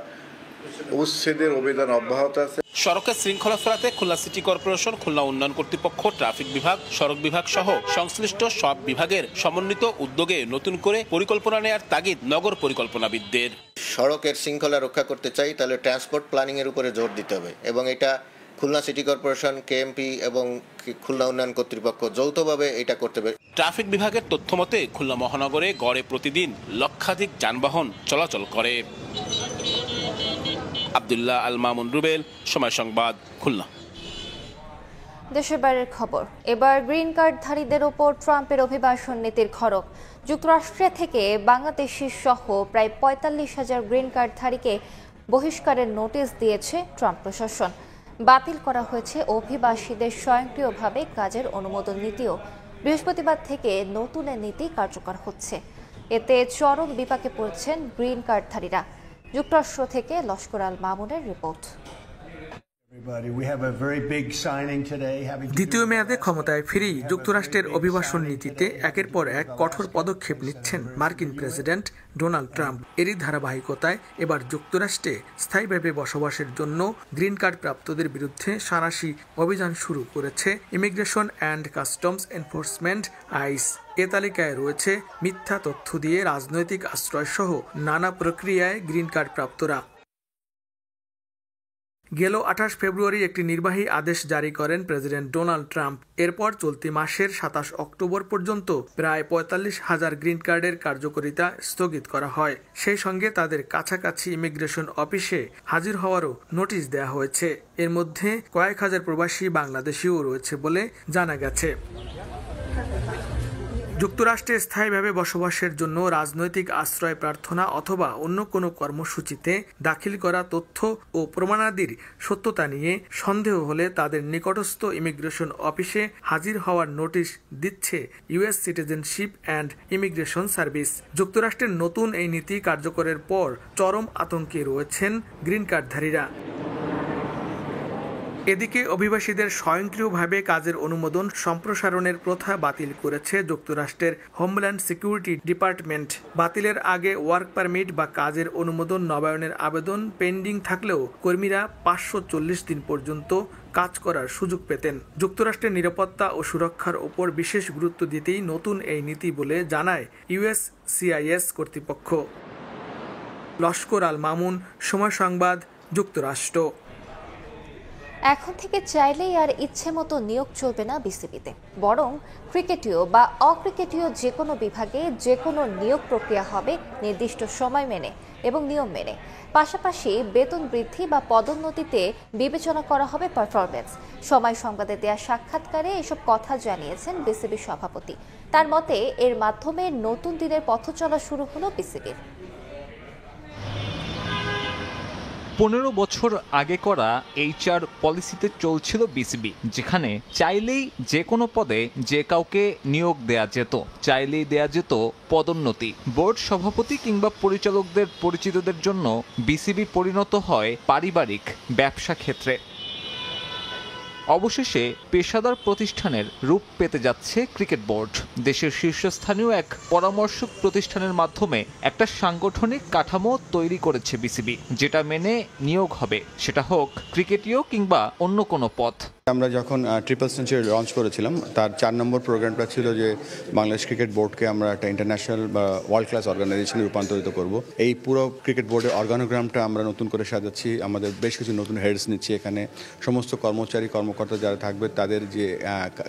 উচ্ছেদের অভিযান অব্যাহত আছে। সড়কের শৃঙ্খলা ফেরাতে খুলনা সিটি কর্পোরেশন, খুলনা উন্নয়ন কর্তৃপক্ষ, ট্রাফিক বিভাগ, সড়ক বিভাগ সহ সংশ্লিষ্ট সব বিভাগের সমন্বিত উদ্যোগে নতুন করে পরিকল্পনা নেয়ার তাগিদ নগর পরিকল্পনাবিদদের। সড়কের শৃঙ্খলা রক্ষা করতে চাই তাহলে ট্রান্সপোর্ট প্ল্যানিং এর উপরে জোর দিতে হবে এবং এটা খুলনা সিটি কর্পোরেশন, কেএমপি এবং খুলনা উন্নয়ন কর্তৃপক্ষ যৌথভাবে এটা করতে হবে। ট্রাফিক বিভাগের তথ্য মতে খুলনা মহানগরে গড়ে প্রতিদিন লক্ষাধিক যানবাহন চলাচল করে। আব্দুল্লাহ আল মামুন রুবেল, সময় সংবাদ, খুলনা। দেশের বাইরের খবর, এবার গ্রিন কার্ডধারীদের ওপর ট্রাম্পের অভিবাসন নীতির খড়গ। যুক্তরাষ্ট্র থেকে বাংলাদেশি সহ প্রায় 45,000 গ্রিন কার্ডধারীকে বহিষ্কারের নোটিশ দিয়েছে ট্রাম্প প্রশাসন। বাতিল করা হয়েছে অভিবাসীদের স্বয়ংক্রিয়ভাবে কাজের অনুমোদন নীতিও। বৃহস্পতিবার থেকে নতুন নীতি কার্যকর হচ্ছে। এতে চরম বিপাকে পড়েছেন গ্রিন কার্ডধারীরা। যুক্তরাষ্ট্র থেকে লস্কর আল মামুনের রিপোর্ট। দ্বিতীয় মেয়াদে ক্ষমতায় ফিরেই যুক্তরাষ্ট্রের অভিবাসন নীতিতে একের পর এক কঠোর পদক্ষেপ নিচ্ছেন মার্কিন প্রেসিডেন্ট ডোনাল্ড ট্রাম্প। এরই ধারাবাহিকতায় এবার যুক্তরাষ্ট্রে স্থায়ীভাবে বসবাসের জন্য গ্রিন কার্ড প্রাপ্তদের বিরুদ্ধে সাঁড়াশি অভিযান শুরু করেছে ইমিগ্রেশন অ্যান্ড কাস্টমস এনফোর্সমেন্ট, আইস। এ তালিকায় রয়েছে মিথ্যা তথ্য দিয়ে রাজনৈতিক আশ্রয় সহ নানা প্রক্রিয়ায় গ্রিন কার্ড প্রাপ্তরা। গেল 28 ফেব্রুয়ারি একটি নির্বাহী আদেশ জারি করেন প্রেসিডেন্ট ডোনাল্ড ট্রাম্প। এরপর চলতি মাসের 27 অক্টোবর পর্যন্ত প্রায় 45,000 গ্রিন কার্ডের কার্যকারিতা স্থগিত করা হয়। সেই সঙ্গে তাদের কাছাকাছি ইমিগ্রেশন অফিসে হাজির হওয়ারও নোটিশ দেওয়া হয়েছে। এর মধ্যে কয়েক হাজার প্রবাসী বাংলাদেশিও রয়েছে বলে জানা গেছে। যুক্তরাষ্ট্রে স্থায়ীভাবে বসবাসের জন্য রাজনৈতিক আশ্রয় প্রার্থনা অথবা অন্য কোনো কর্মসূচিতে দাখিল করা তথ্য ও প্রমাণাদির সত্যতা নিয়ে সন্দেহ হলে তাদের নিকটস্থ ইমিগ্রেশন অফিসে হাজির হওয়ার নোটিশ দিচ্ছে US citizenship and immigration service. যুক্তরাষ্ট্রের নতুন এই নীতি কার্যকরের পর চরম আতঙ্কে রয়েছেন গ্রিন কার্ডধারীরা। এদিকে অভিবাসীদের স্বয়ংক্রিয়ভাবে কাজের অনুমোদন সম্প্রসারণের প্রথা বাতিল করেছে যুক্তরাষ্ট্রের হোমল্যান্ড সিকিউরিটি ডিপার্টমেন্ট। বাতিলের আগে ওয়ার্ক পারমিট বা কাজের অনুমোদন নবায়নের আবেদন পেন্ডিং থাকলেও কর্মীরা 540 দিন পর্যন্ত কাজ করার সুযোগ পেতেন। যুক্তরাষ্ট্রের নিরাপত্তা ও সুরক্ষার ওপর বিশেষ গুরুত্ব দিতেই নতুন এই নীতি বলে জানায় ইউএসসিআইএস কর্তৃপক্ষ। লস্কর আল মামুন, সময় সংবাদ, যুক্তরাষ্ট্র। এখন থেকে চাইলেই আর ইচ্ছে মতো নিয়োগ চলবে না বিসিবিতে, বরং ক্রিকেটীয় বা অক্রিকেটীয় যে কোনো বিভাগে যে কোনো নিয়োগ প্রক্রিয়া হবে নির্দিষ্ট সময় মেনে এবং নিয়ম মেনে। পাশাপাশি বেতন বৃদ্ধি বা পদোন্নতিতে বিবেচনা করা হবে পারফরমেন্স। সময় সংবাদে দেয়া সাক্ষাৎকারে এসব কথা জানিয়েছেন বিসিবির সভাপতি। তার মতে এর মাধ্যমে নতুন দিনের পথ চলা শুরু হলো বিসিবির। 15 বছর আগে করা এইচআর পলিসিতে চলছিল বিসিবি, যেখানে চাইলেই যে কোনো পদে যে কাউকে নিয়োগ দেয়া যেত, চাইলেই দেয়া যেত পদোন্নতি। বোর্ড সভাপতি কিংবা পরিচালকদের পরিচিতদের জন্য বিসিবি পরিণত হয় পারিবারিক ব্যবসা ক্ষেত্রে। অবশেষে পেশাদার প্রতিষ্ঠানের রূপ পেতে যাচ্ছে ক্রিকেট বোর্ড। দেশের শীর্ষস্থানীয় এক পরামর্শক প্রতিষ্ঠানের মাধ্যমে একটা সাংগঠনিক কাঠামো তৈরি করেছে বিসিবি, যেটা মেনে নিয়োগ হবে, সেটা হোক ক্রিকেটীয় কিংবা অন্য কোনো পদ। আমরা যখন ট্রিপল সেঞ্চুরি লঞ্চ করেছিলাম তার 4 নম্বর প্রোগ্রামটা ছিল যে বাংলাদেশ ক্রিকেট বোর্ডকে আমরা একটা ইন্টারন্যাশনাল বা ওয়ার্ল্ড ক্লাস অর্গানাইজেশনে রূপান্তরিত করব। এই পুরো ক্রিকেট বোর্ডের অর্গানোগ্রামটা আমরা নতুন করে সাজাচ্ছি, আমাদের বেশ কিছু নতুন হেডস নিচ্ছি। এখানে সমস্ত কর্মচারী কর্মকর্তা যারা থাকবে তাদের যে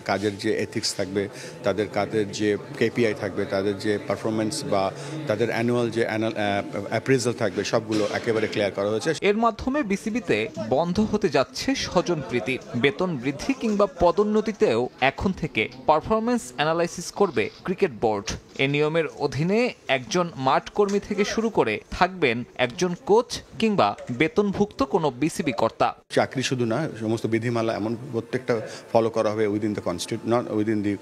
কাজের যে এথিক্স থাকবে, তাদের কাজের যে কেপিআই থাকবে, তাদের যে পারফরমেন্স বা তাদের অ্যানুয়াল যে অ্যাপ্রেজাল থাকবে, সবগুলো একেবারে ক্লিয়ার করা হয়েছে। এর মাধ্যমে বিসিবিতে বন্ধ হতে যাচ্ছে স্বজনপ্রীতি। বেতন বৃদ্ধি কিংবা পদোন্নতিতেও এখন থেকে পারফরমেন্স অ্যানালাইসিস করবে ক্রিকেট বোর্ড। এই নিয়মের অধীনে একজন মাঠ কর্মী থেকে শুরু করে থাকবেন একজন কোচ কিংবা বেতনভুক্ত কোনো বিসিবি কর্তা। চাকরি শুধু না, সমস্ত বিধিমালা এমন প্রত্যেকটা ফলো করা হবে within the constitution, not within the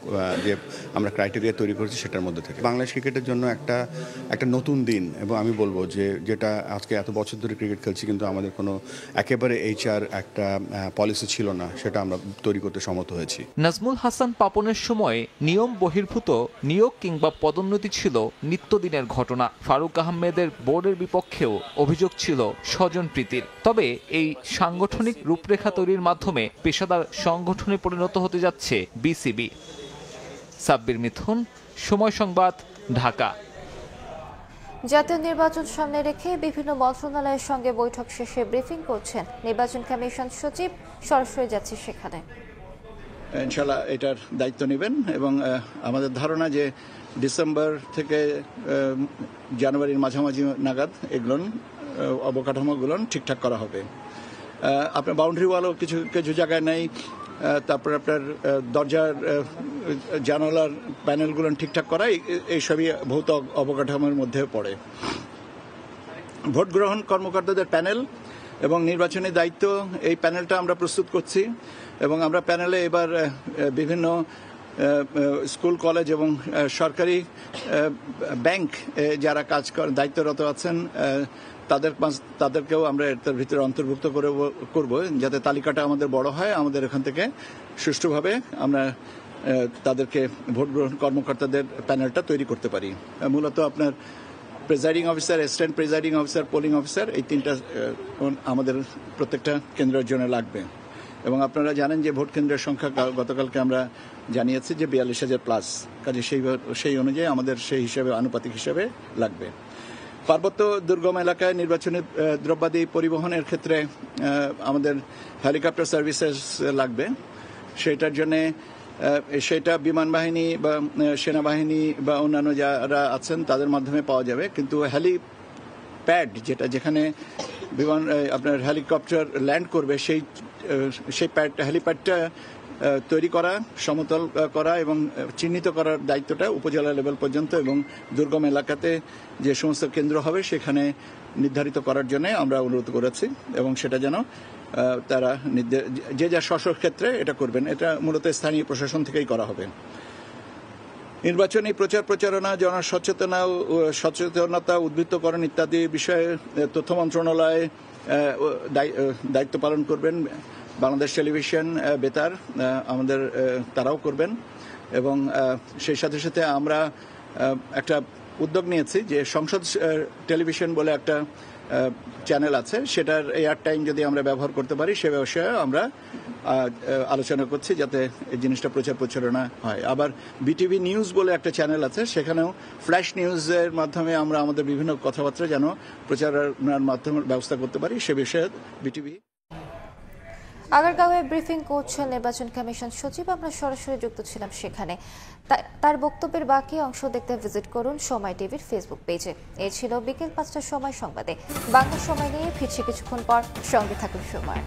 যে আমরা ক্রাইটেরিয়া তৈরি করেছি সেটার মধ্যে থেকে। বাংলাদেশ ক্রিকেটের জন্য একটা নতুন দিন, এবং আমি বলবো যে যেটা আজকে এত বছর ধরে ক্রিকেট খেলছি কিন্তু আমাদের কোনো একেবারে এইচআর একটা পলিসি ছিল না, সেটা আমরা তৈরি করতে সমর্থ হয়েছি। নাজমুল হাসান পাপনের সময় নিয়ম বহির্ভূত নিয়োগ কিংবা পদোন্নতি ছিল নিত্যদিনের ঘটনা। ফারুক আহমেদের বোর্ডের বিপক্ষেও অভিযোগ ছিল স্বজনপ্রীতির। তবে এই সাংগঠনিক রূপরেখা তৈরির মাধ্যমে পেশাদার সংগঠনে পরিণত হতে যাচ্ছে বিসিবি। সাব্বির মিথুন, সময় সংবাদ, ঢাকা। জাতীয় নির্বাচন সামনে রেখে বিভিন্ন মন্ত্রণালয়ের সঙ্গে বৈঠক শেষে ব্রিফিং করছেন নির্বাচন কমিশন সচিব। সরাসরি যাচ্ছে সেখানে। ইনশাআল্লাহ এটার দায়িত্ব নেবেন এবং আমাদের ধারণা যে ডিসেম্বর থেকে জানুয়ারির মাঝামাঝি নাগাদ এগুলো অবকাঠামোগুলো ঠিকঠাক করা হবে। আপনার বাউন্ডারি ওয়ালও কিছু কিছু জায়গায় নেই, তারপর আপনার দরজার জানালার প্যানেলগুলো ঠিকঠাক করা, এইসবই ভৌত অবকাঠামোর মধ্যে পড়ে। ভোট গ্রহণ কর্মকর্তাদের প্যানেল এবং নির্বাচনী দায়িত্ব, এই প্যানেলটা আমরা প্রস্তুত করছি এবং আমরা প্যানেলে এবার বিভিন্ন স্কুল কলেজ এবং সরকারি ব্যাংক যারা কাজ দায়িত্বরত আছেন তাদেরকেও আমরা এর ভিতরে অন্তর্ভুক্ত করব, যাতে তালিকাটা আমাদের বড় হয়, আমাদের এখান থেকে সুষ্ঠুভাবে আমরা তাদেরকে ভোট গ্রহণ কর্মকর্তাদের প্যানেলটা তৈরি করতে পারি। মূলত আপনার presiding officer, assistant presiding officer, polling officer, এই তিনটা আমাদের প্রত্যেকটা কেন্দ্রের জন্য লাগবে। এবং আপনারা জানেন যে ভোট কেন্দ্রের সংখ্যা গতকালকে আমরা জানিয়েছি যে 42,000+, কাজে সেই অনুযায়ী আমাদের সেই হিসাবে আনুপাতিক হিসাবে লাগবে। পার্বত্য দুর্গম এলাকায় নির্বাচনী দ্রব্যাদি পরিবহনের ক্ষেত্রে আমাদের হেলিকপ্টার সার্ভিসেস লাগবে। সেটার জন্যে সেটা বিমান বাহিনী বা সেনাবাহিনী বা অন্যান্য যারা আছেন তাদের মাধ্যমে পাওয়া যাবে, কিন্তু হেলিপ্যাড যেখানে বিমান আপনার হেলিকপ্টার ল্যান্ড করবে সেই হেলিপ্যাডটা তৈরি করা, সমতল করা এবং চিহ্নিত করার দায়িত্বটা উপজেলা লেভেল পর্যন্ত এবং দুর্গম এলাকাতে যে সমস্ত কেন্দ্র হবে সেখানে নির্ধারিত করার জন্য আমরা অনুরোধ করেছি এবং সেটা যেন তারা যে যা স্ব ক্ষেত্রে এটা করবেন। এটা মূলত স্থানীয় প্রশাসন থেকেই করা হবে। নির্বাচনী প্রচার প্রচারণা, সচেতনতা উদ্বুদ্ধকরণ ইত্যাদি বিষয়ে তথ্য মন্ত্রণালয় দায়িত্ব পালন করবেন। বাংলাদেশ টেলিভিশন, বেতার আমাদের তারাও করবেন এবং সেই সাথে সাথে আমরা একটা উদ্যোগ নিয়েছি যে সংসদ টেলিভিশন বলে একটা চ্যানেল আছে, সেটার এয়ার টাইম যদি আমরা ব্যবহার করতে পারি সে বিষয়ে আমরা আলোচনা করছি যাতে এই জিনিসটা প্রচার প্রচারণা হয়। আবার বিটিভি নিউজ বলে একটা চ্যানেল আছে, সেখানেও ফ্ল্যাশ নিউজের মাধ্যমে আমরা আমাদের বিভিন্ন কথাবার্তা যেন প্রচারণার মাধ্যমে ব্যবস্থা করতে পারি সে বিষয়ে বিটিভি। আগারগাঁওয়ে ব্রিফিং করছেন নির্বাচন কমিশন সচিব। আমরা সরাসরি যুক্ত ছিলাম সেখানে। তার বক্তব্যের বাকি অংশ দেখতে ভিজিট করুন সময় টিভির ফেসবুক পেজে। এই ছিল বিকেল 5টার সময় সংবাদে। বাংলা সময় নিয়ে ফিরছি কিছুক্ষণ পর, সঙ্গে থাকুন সময়।